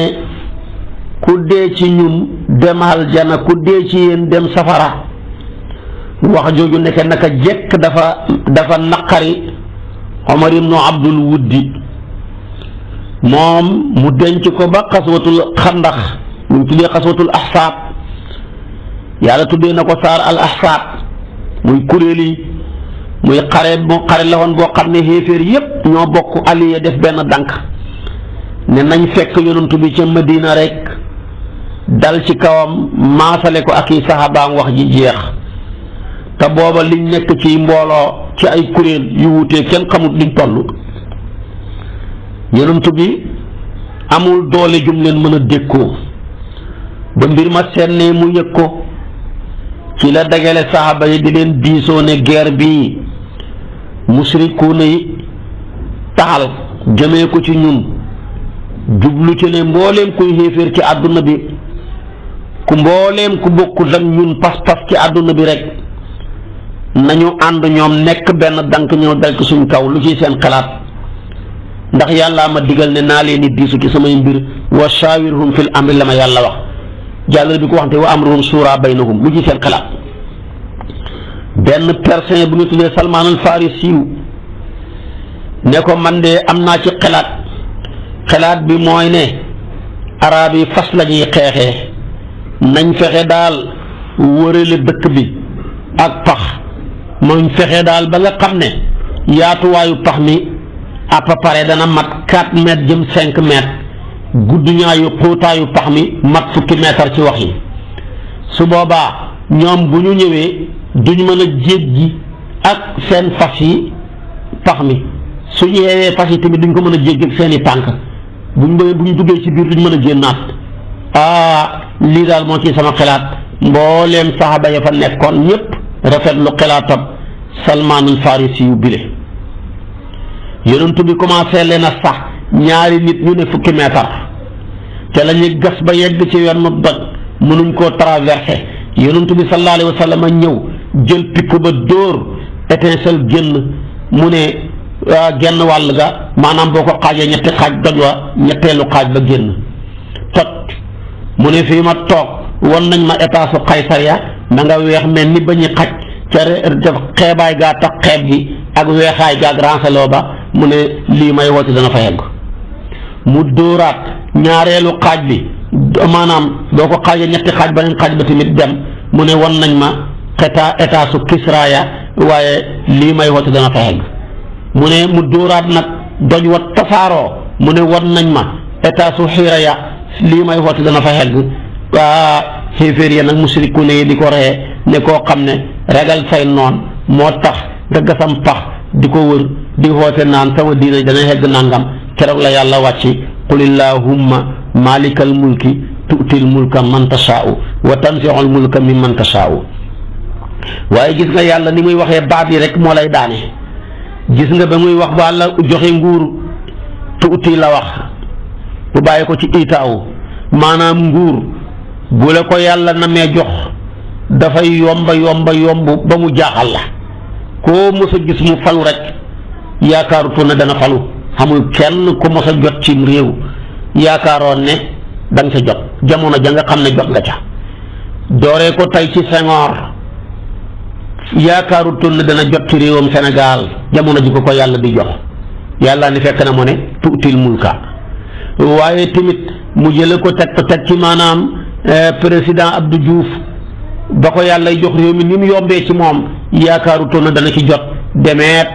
ku dee ci ñun dem aljana ku dee ci yéen dem safara wax jooju nekk naka jekk dafa naqari Omar ibnu Abdul Wuddi moom mu denc ko ba xaswatul xandax mu tuddee xaswatul ahsaab yàlla tuddee na ko saar al ahsaab muy kuréel yi muy xare la woon boo xam ne xéeféer yépp ñoo bokk allié def benn dànk ne nañ fekk yonent bi ca Madina rek dal ci kawam maasale ko ak i saxaabaam wax ji jeex te booba liñ nekk ci mbooloo ci ay kuréel yu wutee kenn xamut liñ toll yonent bi amul doole jum leen mën a dékkoo ba mbir ma senne mu yëg ko ci la dagale saxaaba yi di leen diisoo ne guerre bi musrikuuna yi taxal jëmee ko ci ñun jublu ci ne mbooleem kuy xéeféer ci àdduna bi ku mbooleem ku bokkul ak ñun pas-pas ci àdduna bi rek nañu ànd ñoom nekk benn dank ñëw dal ci suñ kaw lu ciy seen xalaat ndax yàllaa ma digal ne naa leen di diisu ci samay mbir wa shaawirhum fil amri la ma yàlla wax jàllale bi ko waxante wa amruhum suuraa baynahum lu ci seen xalaat. benn persin bu ñu tuddee Salmaan al Farisi ne ko man de am naa ci xalaat bi mooy ne araab yi fas la ñuy xeexee nañ fexe daal wërale dëkk bi ak pax mooy fexe daal ba nga xam ne yaatuwaayu pax mi à peu près dana mat 4 mètres jëm 5 mètres gudd ñaayu xóotaayu pax mi mat fukki mètre ci wax yi su boobaa ñoom bu ñu ñëwee duñ mën a jéggi ak seen fas yi pax mi su ñu yeewee fas yi tamit duñ ko mën a jéggi ak seen i tànk buñ duggee ci biir duñ mën a génnaat lii daal moo ci sama xalaat mbooleem saxaaba ya fa nekkoon ñëpp rafetlu xalaatam Salmaan al Farisi yu bile yonent bi commencé leen a sax ñaari nit ñu ne fukki meetar te la ñuy gas ba yegg ci wenn doj mënuñ koo traversé yonent bi sallallahu alayhi wa sallam ñëw jël pikk ba dóor étincelle génn mu ne genn wàll ga maanaam boo ko xaajee ñetti xaaj doj wa ñetteelu xaaj ba génn tot mu ne fii ma toog won nañ ma état su Qaysariya na nga weex mel ni ba ñu xaj ca xeebaay gaa tax xeeb gi ak weexaay gaa ak ranceloo ba mu ne lii may woote dana fa yegg mu dóoraat ñaareelu xaaj bi maanaam boo ko xaajee ñetti xaaj beneen xaaj ba tamit dem mu ne won nañ ma état su Kisraaya waaye lii may woote dana fa yegg mu ne mu dóoraat nag doj wa tasaaroo mu ne won nañ ma état su Xiiraya lii may woote dana fa yegg xéeféer ya nag musrikuune yi di ko ree ne koo xam ne ragal say noon moo tax nga gasam pax di ko wër di woote naan sama diina dana hegg nangam keroog la yàlla wàcci qul illahumma malikal mulki tu'til mulka man tashaa'u wa tanzi'ul mulka mimman tashaa'u waaye gis nga yàlla ni muy waxee baat yi rek moo lay daane gis nga ba muy wax ba la joxe nguur tuuti la wax bu bàyyi ko ci itaaw maanaam nguur bu la ko yàlla namee jox dafay yomb ba mu jaaxal la. koo mos a gis mu falu rek yaakaarutoon ne dana falu xamul kenn ku mos a jot ci réew yaakaaroon ne da nga ca jot jamono ja nga xam ne jot nga ca dooree ko tey ci Senghor yaakaarutoon ne dana jot ci réewam Sénégal jamono ji ko yàlla di jox yàlla ni fekk na mu ne tuutil mulka waaye tamit mu jële ko teg ci maanaam président Abdou Diouf ba ko yàlla jox réew mi ni mu yombee ci moom yaakaarutoon na dana ci jot demeet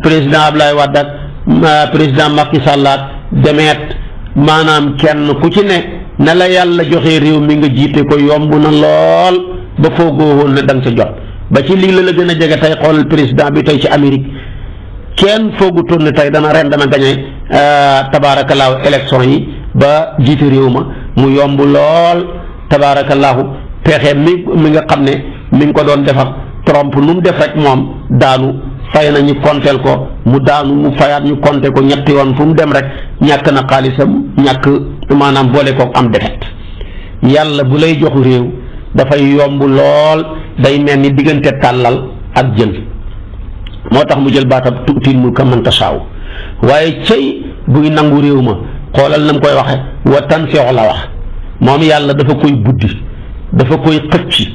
président Ablaye Wade ak président Macky Sall ak demeet maanaam kenn ku ci ne na la yàlla joxee réew mi nga jiite ko yomb na lool ba foogoo woon ne da nga ca jot ba ci lii la gën a jege tey xoolal président bi tey ci Amérique kenn foogutoon ne tey dana gañe tabaarakallaahu élection yi ba jiite réew ma mu yomb lool tabaarakallaahu pexe mi nga xam ne mi ngi ko doon defar Trump nu mu def rek moom daanu fay na ñu konteel ko mu daanu mu fayaat ñu konte ko ñetti yoon fu mu dem rek ñàkk na xaalisam ñàkk maanaam boole kook am defet yàlla bu lay jox réew dafay yomb lool day mel ni diggante tàllal ak jël moo tax mu jël baatab tuutil mulka man tasaaw waaye cëy buy nangu réew ma xoolal na mu koy waxe wa tanseexu la wax moom yàlla dafa koy buddi dafa koy xëcc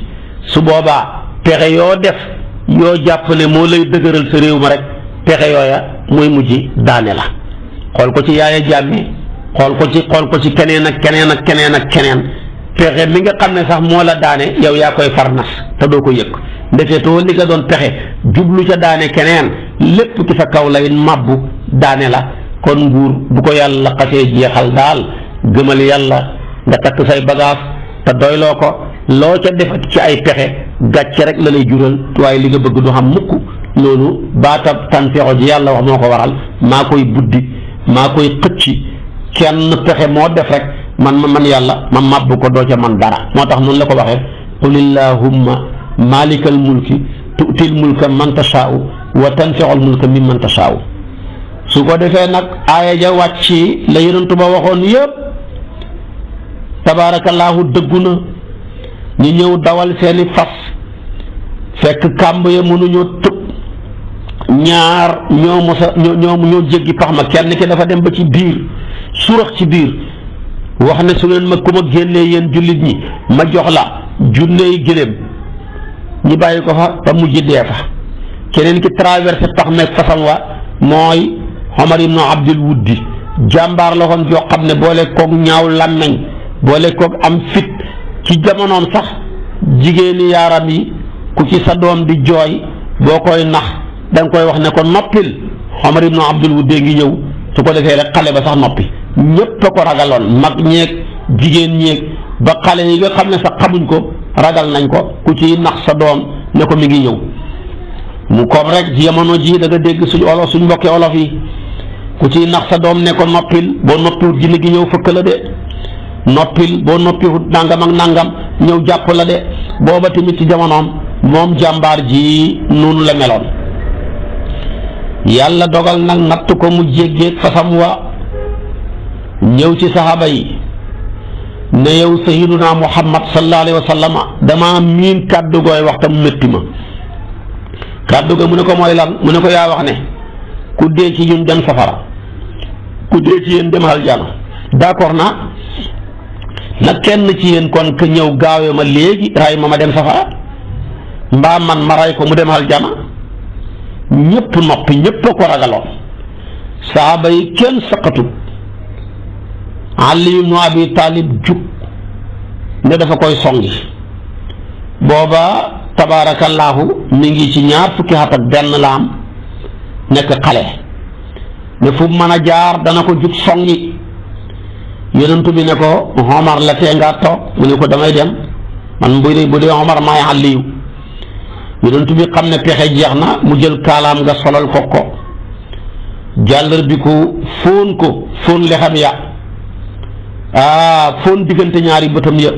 su boobaa pexe yoo def yoo jàpp ne moo lay dëgëral sa réew ma rek pexe yooya mooy mujj daane la xool ko ci Yaaya Jàmme xool ko ci keneen ak keneen pexe mi nga xam ne sax moo la daane yow yaa koy far nas te doo ko yëg ndeketoo li nga doon pexe jublu ca daane keneen lépp ci sa kaw lay mabbu daane la kon nguur bu ko yàlla xasee jeexal daal gëmal yàlla nga takk say bagage te doyloo ko loo ca def ci ay pexe gàcce rek la lay jural waaye li nga bëgg du xam mukk loolu baatab tanfexo ji yàlla wax moo ko waral maa koy buddi maa koy xëcci kenn pexe moo def rek man yàlla ma màbb ko doo ca man dara moo tax noonu la ko waxee qul illahumma malikal mulki tu'til mulka man tashaa'u wa tanfexul mulka mimman tashaa'u su ko defee nag aaya ja wàcc la yonentu ba waxoon yëpp tabaarakallaahu dëggu na ñu ñëw dawal seeni fas fekk kàmb ya mënuñoo tëb ñaar ñoo jéggi pax ma kenn ki dafa dem ba ci biir surax ci biir wax ne su ngeen ma ku ma génnee yéen jullit ñi ma jox la junney gëléem ñi bàyyi ko fa ba mujj dee fa keneen ki traversé pax meeg fasam wa mooy Omar ibnu Abdul Wuddi jàmbaar la woon joo xam ne boole koog ñaaw làmmeñ boole koog am fit ci jamonoom sax jigéeni yaaram yi ku ci sa doom di jooy boo koy nax da nga koy wax ne ko noppil Omar ibnu Abdul Wuddi ngi ñëw su ko defee rek xale ba sax noppi ñépp a ko ragaloon mag ñeeg jigéen ñeeg ba xale yi nga xam ne sax xamuñ ko ragal nañ ko ku ci nax sa doom ne ko mi ngi ñëw mu comme rek jamono ji da nga dégg suñ mbokki olof yi ku ci nax sa doom ne ko noppil boo noppiwut jinne gi ñëw fëkk la de noppil boo noppiwut nangam ak nangam ñëw jàpp la de booba tamit ci jamonoom moom jàmbaar ji noonu la meloon yàlla dogal nag natt ko mu jéggeeg fasam wa ñëw ci saxaaba yi ne yow sayyiduna Muhammad sallallahu alayhi wa sallam dama miin kàddu gooy wax tam métti ma kàddu ga mu ne ko mooy lan mu ne ko yaa wax ne ku dee ci ñun dem safara ku dee ci yéen dem aljana d'accord na nag kenn ci yéen kon ka ñëw gaawee ma léegi ray ma dem safara mbaa man ma ray ko mu dem aljana ñépp noppi ñépp a ko ragaloon saaba yi kenn saqatut Ali ibnu Abi Talib jug ne dafa koy songi booba tabaarakallaahu mi ngi ci ñaar fukki at ak benn la am nekk xale ne fu mën a jaar dana ko jug songi yonentu bi ne ko Omar la tee ngaa toog mu ne ko damay dem man bu dee Omar maay Aliyu yonentu bi xam ne pexe jeex na mu jël kaalaam nga solal ko jàllar bi ko fóon lexam ya fóon diggante ñaari bëtam ya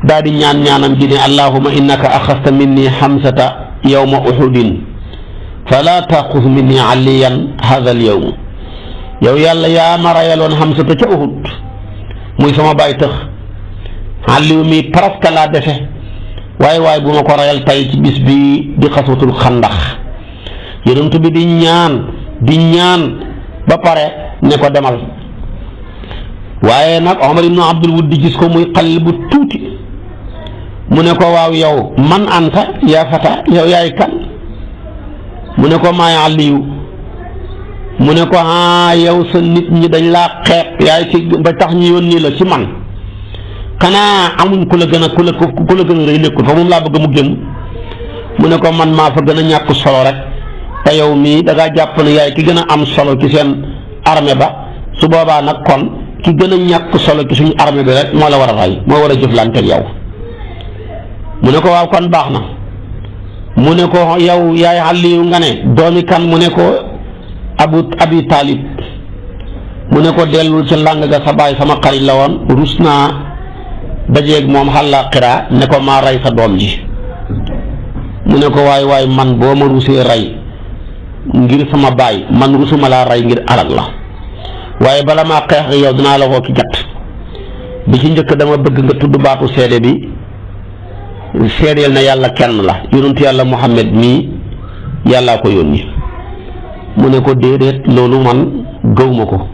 daal di ñaanam gi ne allahuma innaka axasta minni xamsata yawma uhudin fala taaxuz minni aliyan hada al yawm yow yàlla yaa ma rayaloon xamsata ca Uhud muy sama baay tëx Aliou mi presque laa defe waaye bu ma ko rayal tey ci bis bi di xaswatul xandax yonent bi di ñaan ba pare ne ko demal waaye nag Omar ibnu Abdul Wudd gis ko muy xale bu tuuti mu ne ko waaw yow man anta yaa fata yow yaay kan mu ne ko maay Aliyu mu ne ko yow sa nit ñi dañ laa xeeb yaay ci ba tax ñu yónni la ci man xanaa amuñ ku la gën a rëy nekkul fa moom laa bëgg mu génn mu ne ko man maa fa gën a ñàkk solo rek te yow mii da ngaa jàpp ne yaay ki gën a am solo ci seen armée ba su boobaa nag kon ki gën a ñàkk solo ci suñu armée bi rek moo la war a rey moo war a jëflante yow mu ne ko waaw kon baax na mu ne ko yow yaay Aliyu nga ne doomi kan mu ne ko Abi Taalib mu ne ko dellul ci làng ga sa baay sama xarit la woon rus naa dajeeg moom àllaaxira ne ko maa rey sa doom ji mu ne ko waay man boo ma rusee rey ngir sama baay man rusuma laa rey ngir alal la waaye bala maa xeex ak yow dinaa la woo ki jat bi ci njëkk dama bëgg nga tudd baatu seede bi seedeel na yàlla kenn la yonentu yàlla Muhammad mii yàllaa ko yónni mu ne ko déedéet loolu man gëwma ko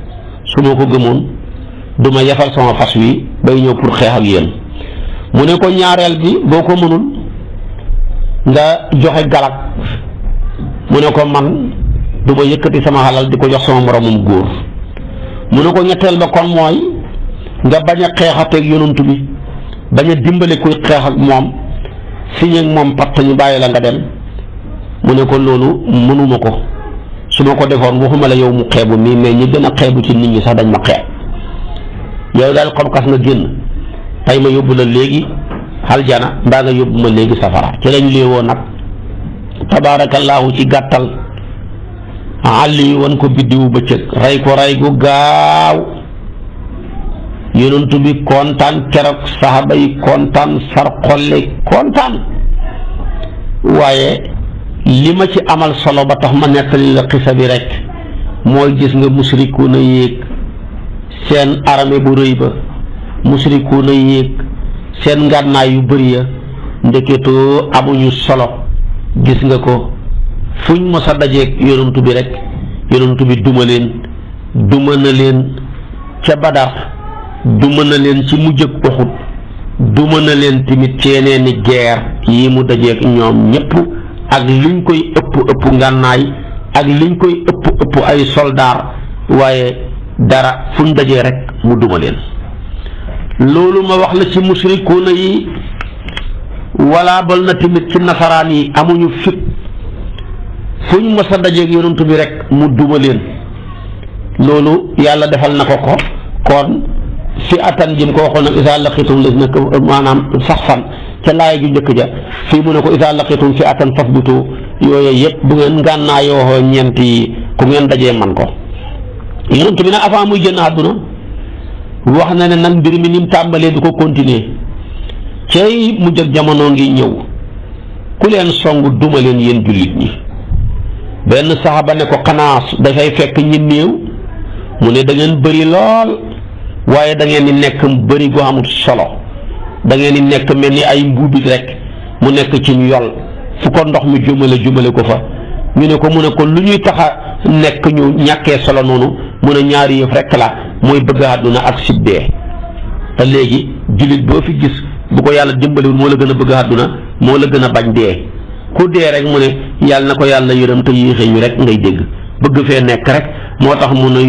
su ma ko gëmoon du ma yefal sama fas wi bay ñëw pour xeex ak yéen mu ne ko ñaareel bi boo ko mënul nga joxe galak mu ne ko man du ma yëkkati sama xalal di ko jox sama moromum góor mu ne ko ñetteel ba kon mooy nga bañ a xeexateeg yonantu bi bañ a dimbale kuy xeex ak moom signé ak moom patt ñu bàyyi la nga dem mu ne ko loolu mënuma ko su ma ko defoon waxuma la yow mu xeebu mii mais ñi gën a xeebu ci nit ñi sax dañ ma xeeb yow daal comme kas nga génn tey ma yóbbu la léegi aljana mbaa nga yóbbu ma léegi safara ci lañ léewoo nag tabaarakallaahu ci gàttal àlli wan ko biddiwu bëccëg rey ko rey gu gaaw yonent bi kontaan keroog saxaaba yi kontaan sar xolle kontaan waaye li ma ci amal solo ba tax ma nettali la xisa bi rek mooy gis nga musrikuuna yéeg seen armée bu rëy ba musrikuuna yéeg seen ngànnaay yu bëri ya ndeketoo amuñu solo gis nga ko fuñ mos a dajeeg yonent bi rek yonent bi duma na leen ca Badar duma na leen ci mujj ak Uhud duma na leen tamit ci yeneeni guerre yi mu dajeeg ñoom ñépp ak liñ koy ëpp ngànnaay ak liñ koy ëpp ay soldaar waaye dara fuñ dajee rek mu duma leen loolu ma wax la ci musrikuuna yi wala bal na tamit ci nasaraan yi amuñu fit fuñ mës a dajeeg yonent bi rek mu duma leen loolu yàlla defal na ko kon fi atan jëm ko waxoon nag isa laqitum les nag maanaam sax fan ca laay ju njëkk ja fii mu ne ko isa laqitum fi atan fasbutu yooyu yëpp bu ngeen ngànnaayoo ñeent yi ku ngeen dajee man ko yonent bi nag avant muy génn àdduna wax na ne nag mbir mi ni mu tàmbalee du ko continuer cey mujj ak jamono ngi ñëw ku leen song duma leen yéen jullit ñi benn saxaba ne ko xanaa dafay fekk ñi néew mu ne da ngeen bëri lool waaye da ngeen di nekk bëri gu amul solo da ngeen di nekk mel ni ay mbuubit rek mu nekk ci ñu yol fu ko ndox mi jumale ko fa ñu ne ko mu ne ko lu ñuy taxa nekk ñu ñàkkee solo noonu mu ne ñaari yëf rek la mooy bëgg àdduna ak sibbee te léegi jullit boo fi gis bu ko yàlla dimbaliwul moo la gën a bëgg àdduna moo la gën a bañ dee ku dee rek mu ne yàlla na ko yàlla yërëm te yéexee ñu rek ngay dégg bëgg fee nekk rek moo tax mu ne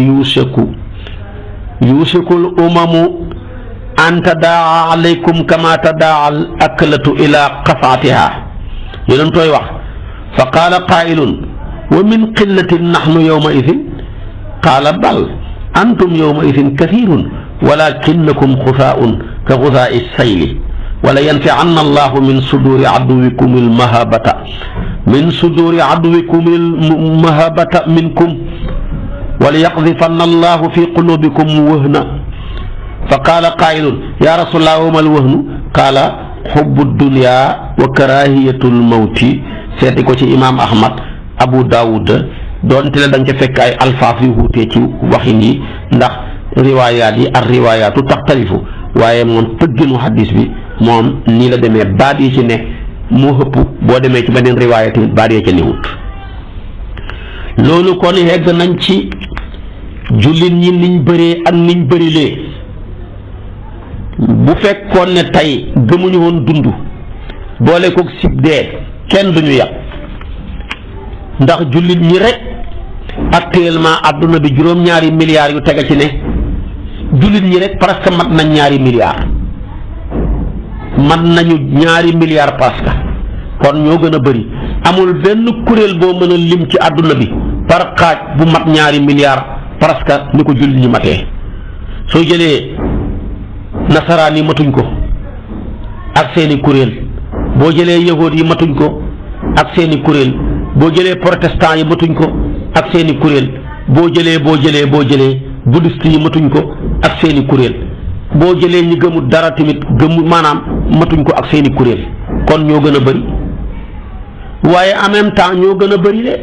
yuusikul umamu an tadaa alaykum kama tadaa al aklatu ila qafaatiha yoneen tooy wax fa qaala qaa'ilun wa min qillatin nahnu yawma idin qaala bal antum yawma idin kathirun walakinnakum xusaa'un ka xusaa'i sayli wala yanzi'anna allahu min suduri aduwikum almahabata minkum wala yaqdifanna allahu fi qulubikum wahna fa qaala qaa'ilun ya rasulallah wa mal wahnu qaala xubbu dunya wa karahiyatul mawti seeti ko ci imaam Ahmad Abu Daawud doonte la da nga ca fekk ay alfaaf yu wuutee ci waxin yi ndax riwaayaat yi ak riwaayaatu taxtalifu waaye moom tëgginu hadis bi moom nii la demee baat yi ci ne moo ëpp boo demee ci beneen riwaaya tamit baat yi ca newut. loolu kon yegg nañ ci jullit ñi niñ bëree ak niñ bërilee. bu fekkoon ne tey gëmuñu woon dund boole koog sib dee kenn duñu yàpp ndax jullit ñi rek actuellement adduna bi juróom-ñaari milliards yu tege ci ne jullit ñi rek presque mat nañ ñaari milliards mat nañu ñaari milliards presque kon ñoo gën a bëri amul benn kuréel boo mën a lim ci adduna bi par xaaj bu mat ñaari milliards presque ni ko jullit ñi matee soo jëlee nasaraan yi matuñ ko ak seeni kuréel boo jëlee yahood yi matuñ ko ak seeni kuréel boo jëlee protestant yi matuñ ko ak seeni kuréel boo jëlee bouddhiste yi matuñ ko ak seeni kuréel boo jëlee ñi gëmul dara tamit maanaam matuñ ko ak seeni kuréel kon ñoo gën a bëri waaye en même temps ñoo gën a bëri de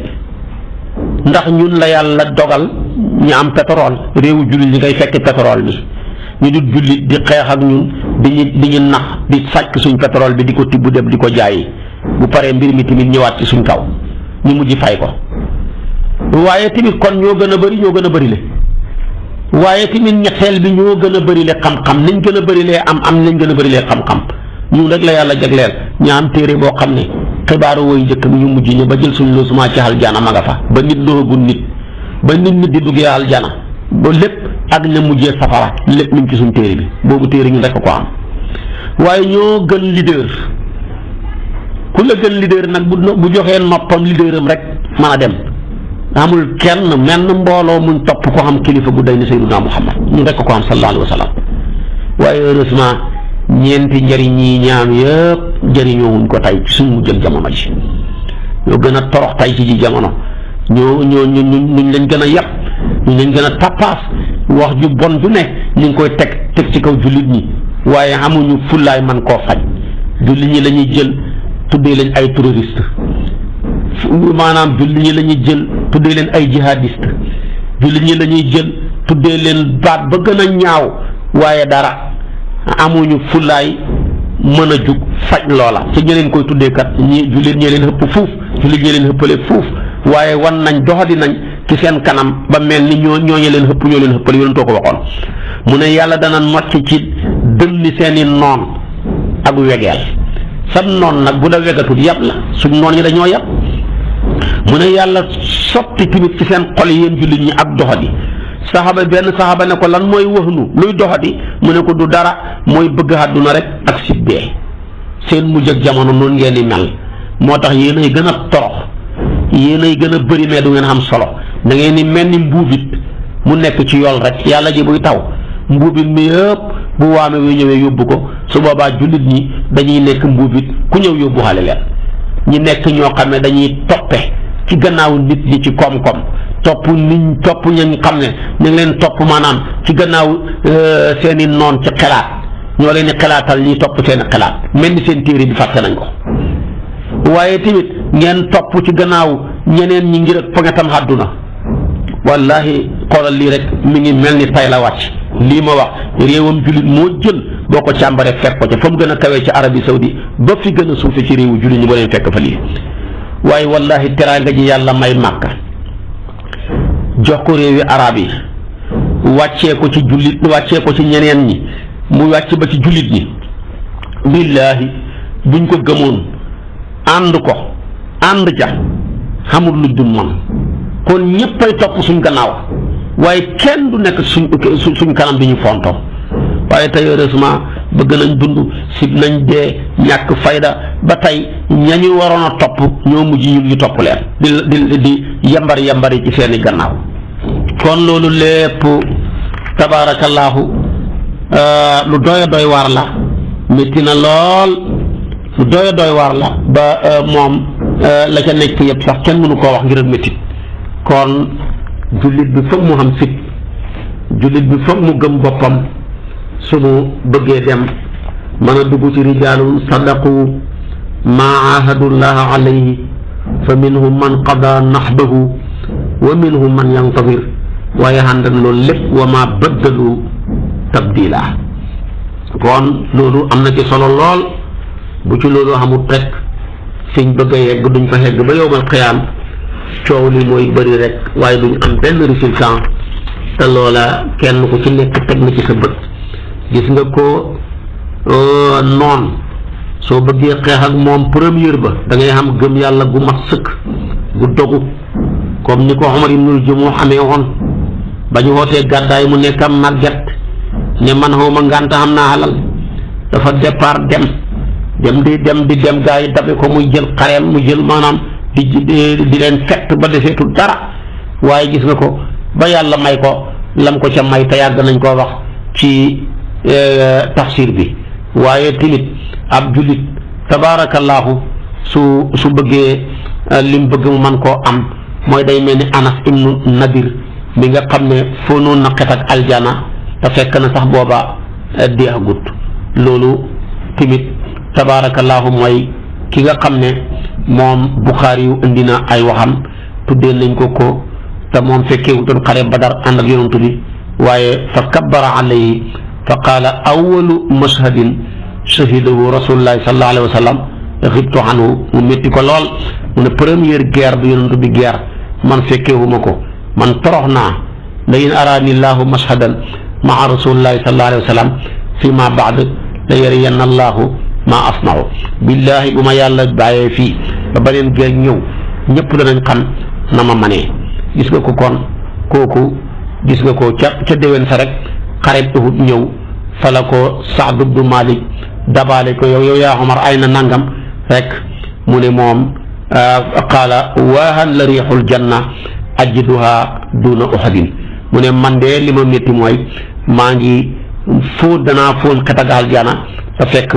ndax ñun la yàlla dogal ñu am pétrole réewu jullit ñi ngay fekk pétrole bi ñu dul jullit di xeex ak ñun di ñu nax di sàcc suñ pétrole bi di ko tibb dem di ko jaayi bu paree mbir mi tamit ñëwaat ci suñ kaw ñu mujj fay ko waaye tamit kon ñoo gën a bëri le waaye tamit ñetteel bi ñoo gën a bëri le xam-xam niñ gën a bëri lee am nañ gën a bëri lee xam-xam ñun rek la yàlla jagleel ñu am téere boo xam ne xibaaru woy njëkk mi ñu mujj ñi ba jël suñ loosuma ci aljana ma nga fa ba nit loogul nit ba nit di duggee aljana ba lépp ak ña mujjee safara lépp mi ngi ci suñ téere bi boobu téere ñu rekk ko am waaye ñoo gën leader ku la gën leader nag bu joxee noppam leaderam rek mën a dem amul kenn menn mbooloo muñ topp ko xam kilifa gu day ni Sayyiduna Muhammad ñu rekk ko am sallallahu alayhi wa sallam waaye heureusement ñeenti njëriñ yi ñaam yëpp jëriñoowuñ ko tey ci suñ mujjël jamono ji ñoo gën a torox tey ci ji jamono nuñ leen gën a yàpp ñu leen gën a tappaas wax ju bon ju ne ñu ngi koy teg ci kaw jullit ñi waaye amuñu fullaay man koo faj jullit ñi la ñuy jël tuddee leen ay terroriste maanaam jullit ñi la ñuy jël tuddee leen ay jihadiste jullit ñi la ñuy jël tuddee leen baat ba gën a ñaaw waaye dara amuñu fullaay mën a jug faj loola ci ñi leen koy tuddee kat ñi jullit ñi leen ëpp fuuf jullit ñi leen ëppale fuuf waaye wan nañ doxadi nañ ci seen kanam ba mel ni ñooñu leen ëppale yonentoo ko waxoon mu ne yàlla dana nocc ci dënni seeni noon ak wegeel sa noon nag bu la wegatul yàpp la suñ noon ñi dañoo yàpp mu ne yàlla sotti tamit ci seen xol yi yéen jullit ñi ak doxadi benn saxaba ne ko lan mooy waxnu luy doxadi mu ne ko du dara mooy bëgg àdduna rek ak sibbee seen mujj ak jamono noonu ngeen di mel moo tax yéen ay gën a torox yéen ay gën a bëri mais du ngeen xam solo da ngeen ni mel ni mbuubit mu nekk ci yool rek yàlla ji buy taw mbuubit mi yëpp bu waame wi ñëwee yóbbu ko su boobaa jullit ñi dañuy nekk mbuubit ku ñëw yóbbu xale leen ñi nekk ñoo xam ne dañuy toppe ci gannaaw nit ñi ci koom-koom topp ñañ xam ne ñu ngi leen topp maanaam ci gannaaw seeni noon ci xelaat ñoo leen di xelaatal ñiy topp seeni xelaat mel ni seen téere bi fàtte nañ ko waaye tamit ngeen topp ci gannaaw ñeneen ñi ngir ak poñetam àdduna wallahi xoolal lii rek mi ngi mel ni tay la wàcc lii ma wax réewam jullit moo jël boo ko càmbaree fekk ko ca fa mu gën a kawee ci Arabie Saoudi ba fi gën a suufe ci réewu jullit ñi ba leen fekk fa lii waaye wallahi teraanga ji yàlla may Màkka jox ko réewi arab yi wàccee ko ci jullit wàccee ko ci ñeneen ñi mu wàcc ba ci jullit ñi billaahi buñ ko gëmoon ànd ja xamul luñ dul man kon ñëppay topp suñ gannaaw waaye kenn du nekk suñ kanam di ñu fonto waaye tey heureusement bëgg nañ dund sib nañ dee ñàkk fayda ba tey ñañu waroon a topp ñoo mujj ñu topp leen di yambari ci seeni gannaaw kon loolu lépp tabaarakallaahu lu doy waar la métti na lool lu doy waar la ba moom la ca nekk yëpp sax kenn mënu koo wax ngir ak métti kon jullit bi foog mu xam fit jullit bi foog mu gëm boppam su mu bëggee dem mën a dugg ci rijaalun sadaqu maa ahadullaha alayhi fa minhum man qada nahbahu wa minhum man yantadir waaye àndan loolu lépp wa ma baddalu tabdila kon loolu am na ci solo lool. bu ci loolu xamut rek fiñ bëgg a yegg duñ fa yegg ba yowmal xiyaam coow li mooy bëri rek waaye duñ am benn résultat te loola kenn ku ci nekk teg na ci sa bët. gis nga ko noon soo bëggee xeex ak moom première ba da ngay xam gëm yàlla gu mat sëkk gu dogu comme ni ko Omar ibnul Jumuh xamee woon ba ñu wootee gàddaay mu nekk am màgget ne man xawma ngànta xam naa xalal dafa départ dem di dem gaa yi dabe ko muy jël xareem mu jël maanaam di leen fett ba deseetul dara waaye gis nga ko ba yàlla may ko lam ko ca may te yàgg nañ koo wax ci tafsir bi. waaye tamit ab jullit tabaarakallaahu su bëggee lim bëgg mu man koo am mooy day mel ni Anas ibnu Nadir mi nga xam ne foo noonu na xet ak aljana te fekk na sax booba deexagut. loolu tamit tabaarakallaahu mooy ki nga xam ne moom Buxaari yu indi na ay waxam tuddee nañ ko te moom fekkee wutoon xare Badar ànd ak yonantu bi waaye fa kabbara alayhi fa qaala awalu mashhadin shahidahu rasulullahi sallallahu alayhi wa sallam xibtu anhu mu métti ko lool mu ne première guerre bi yonantu bi guerre man fekkeewuma ko man torox naa la in araani llahu mashhadan maa rasulillahi sallallahu alayhi wa sallam fi ma baad la yariyanna allahu maa asnau billahi bu ma yàlla bàyyee fii ba beneen guerre ñëw ñëpp danañ xam na ma manee. gis nga ko kon kooku gis nga ko ca déwén sa rek xareb Uhud ñëw fa la ko Saad ibnu Malik dabaale ko yow yaa Omar ay na nangam rek mu ne moom qaala waahan la riixul janna ajiduha duna uhadin mu ne man de li ma métti mooy maa ngi fóot danaa fóon xet ak aljana te fekk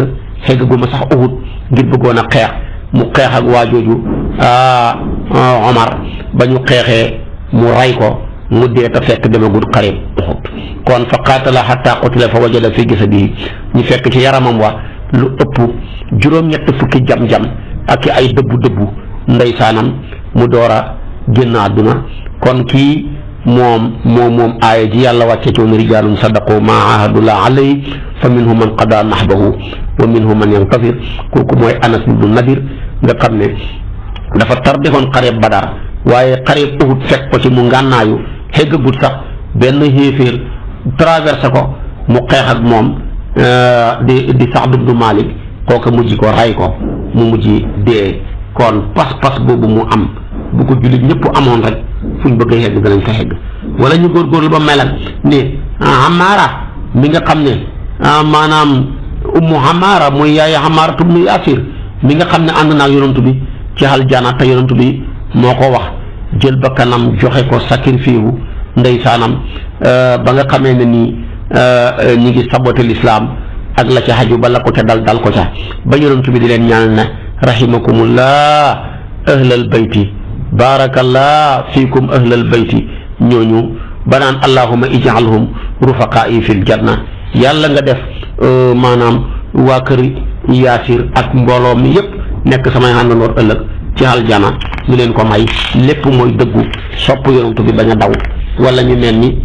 xegg gu ma sax Uhud ngir bëggoon a xeex mu xeex ak waa jooju Omar ba ñu xeexee mu ray ko mu dee te fekk demagul xare Uhud kon fa qaatala xatta qutila fa wajada fi jasadihi ñu fekk ci yaramam wa lu ëpp juróom-ñett fukki jam-jam ak ay dëbbu ndeysaanam mu door a génn àdduna. kon kii moom aaya ji yàlla wàcce ci woon rijaalun sadaqu maa ahadullah alayhi fa minhum man qada nahbahu wa minhum man yantasir kooku mooy Anas ibnu Nadir nga xam ne dafa tardefoon xare Badar waaye xare Uhud fekk ko ci mu ngànnaayu xeggagut sax benn xéeféer traversé ko mu xeex ak moom di Saad ibnu Malik kooka mujj ko ray ko mu mujj dee. kon pas-pas boobu mu am bu ko jullit ñëpp amoon rek fuñ bëgg a yegg danañ fa yegg wala ñu góorgóorlu ba melal ne Amara mi nga xam ne maanaam ummu Amara mooy yaay Amara ibnu Yaasir mi nga xam ne ànd naa yonantu bi ci aljana te yonantu bi moo ko wax jël bakkanam joxe ko sacrifice wu ndeysaanam ba nga xamee ne nii ñi ngi saboté l'islam ak la ca xaju ba la ko ca dal ko ca ba yonantu bi di leen ñaanal ne rahimakumullah ahlal bayti barakallah fiikum ahlal bayti ñooñu banaan allahuma ij'alhum rufaqaa'i fil janna yàlla nga def maanaam waa kër Yaasir ak mbooloo mi yépp nekk samay àndandoor ëllëg ci aljana ñu leen ko may lépp mooy dëggu sopp yonantu bi bañ a daw wala ñu mel ni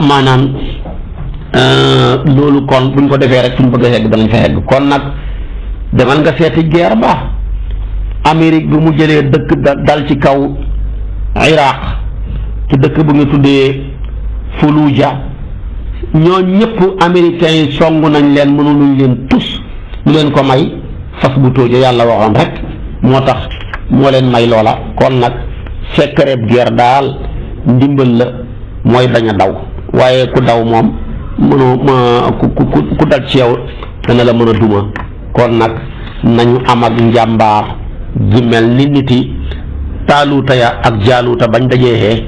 maanaam loolu kon buñ ko defee rek suñ bëgg a yegg danañ fa yegg. kon nag demal nga seeti guerre ba Amérique bi mu jëlee dëkk dal ci kaw Iraq ci dëkk bu ñu tuddee Fallujah ñoo ñëpp américains yi song nañ leen mënuluñ leen tus ñu leen ko may fas bu tóoja yàlla waxoon rek moo tax moo leen may loola. kon nag secret guerre daal ndimbal la mooy bañ a daw waaye ku daw moom ku dal ci yow dana la mën a duma. kon nag nañu am ak njàmbaar ji mel ni niti Taaluuta ya ak Jaaluuta bañ dajeexee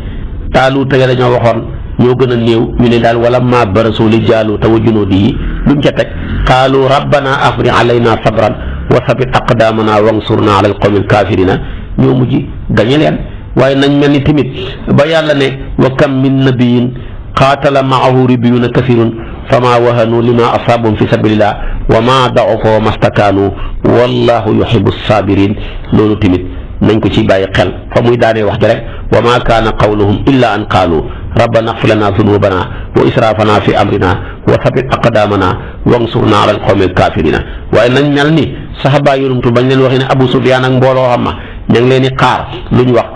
Taaluuta ya dañoo waxoon ñoo gën a néew ñu ne daal wala ma barasu li Jaaluuta wa junuudihi luñ ca teg qaalu rabbana afri alayna sabran wa sabit aqdamana wansurna ala alqawmi alkafirina ñoo mujj gañe leen. waaye nañ mel ni tamit ba yàlla ne wa kam min nabiyin qaatala maahu ribiyuna kasirun fama wahanu lima asaabahum fi sabilillah wa ma da'ufu wa mastakaanu wallahu yuhibbu sabirin loolu tamit nañ ko ci bàyyi xel fa muy daanee wax ji rek wa ma kaana qawluhum illa an qaalu rabbana ighfir lana dhunubana wa israfana fi amrina wa thabbit aqdamana wansurna ala alqawmi alkafirina waaye nañ mel ni saxaba yonumtu bañ leen waxee ne Abu Sufyaan ak mbooloo xam ma ña ngi leen di xaar lu ñu wax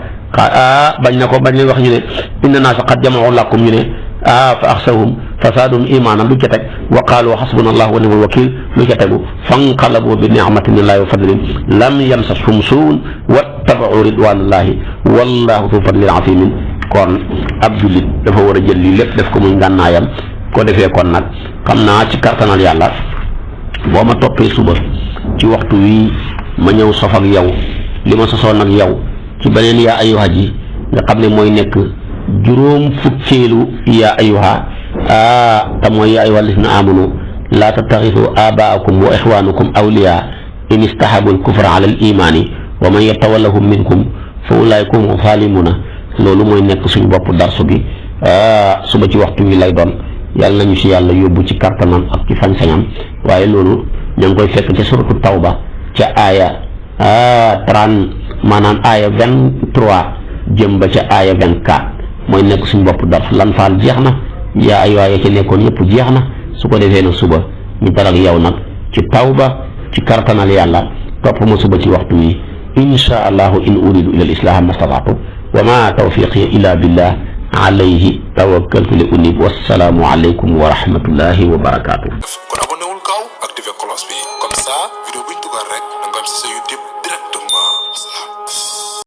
bañ na ko bañ leen wax ñu ne inna naasa qad jama'u lakum ñu ne fa axsawhum fasaadum imaanan lu ca teg wa qaalu xasbuna allah wa ni'mal wakiil lu ca tegu fanqalabu bi ni'matin minallahi wa fadlin lam yamsashum suun wattaba'u ridwanallahi wallahu zu fadlin azimin kon ab jullit dafa war a jël lii lépp def ko muy ngànnaayam ko defee kon nag xam naa ci kartanal yàlla boo ma toppee suba ci waxtu wi ma ñëw sof ak yow li ma sosoon ak yow ci beneen yaa ayyuha ji nga xam ne mooy nekk juróom fukkeelu yaa ayyuha te mooy yaa ayyuha alladina amanu laa tattaxidu abaakum wa ixwanukum awliya in istahabu alkufra ala al imani wa man yatawallahum minkum fa ulaika hum zalimuna loolu mooy nekk suñu bopp darsu bi suba ci waxtu wi lay doon yàlla nañu si yàlla yóbbu ci kartanam ak ci sañ-sañam waaye loolu ña ngi koy fekk ca suratu tawba ca aaya 23 jëm ba ca aaya 24 mooy nekk suñu bopp dars lan faal jeex na yaa ay waaye ci nekkoon yëpp jeex na su ko defee nag suba ñu dal ak yow nag ci tawba ci kartanal yàlla topp ma suba ci waxtu wi insha allahu in uridu ila al islaha mastata'tu wa ma tawfiqi illa billah alayhi tawakkaltu li unib wassalaamu aleykum wa rahmatullahi wa barakatuh. kon abonné wul gaaw activé cloche bi comme ça vidéo buñ dugal rek da nga am ci sa YouTube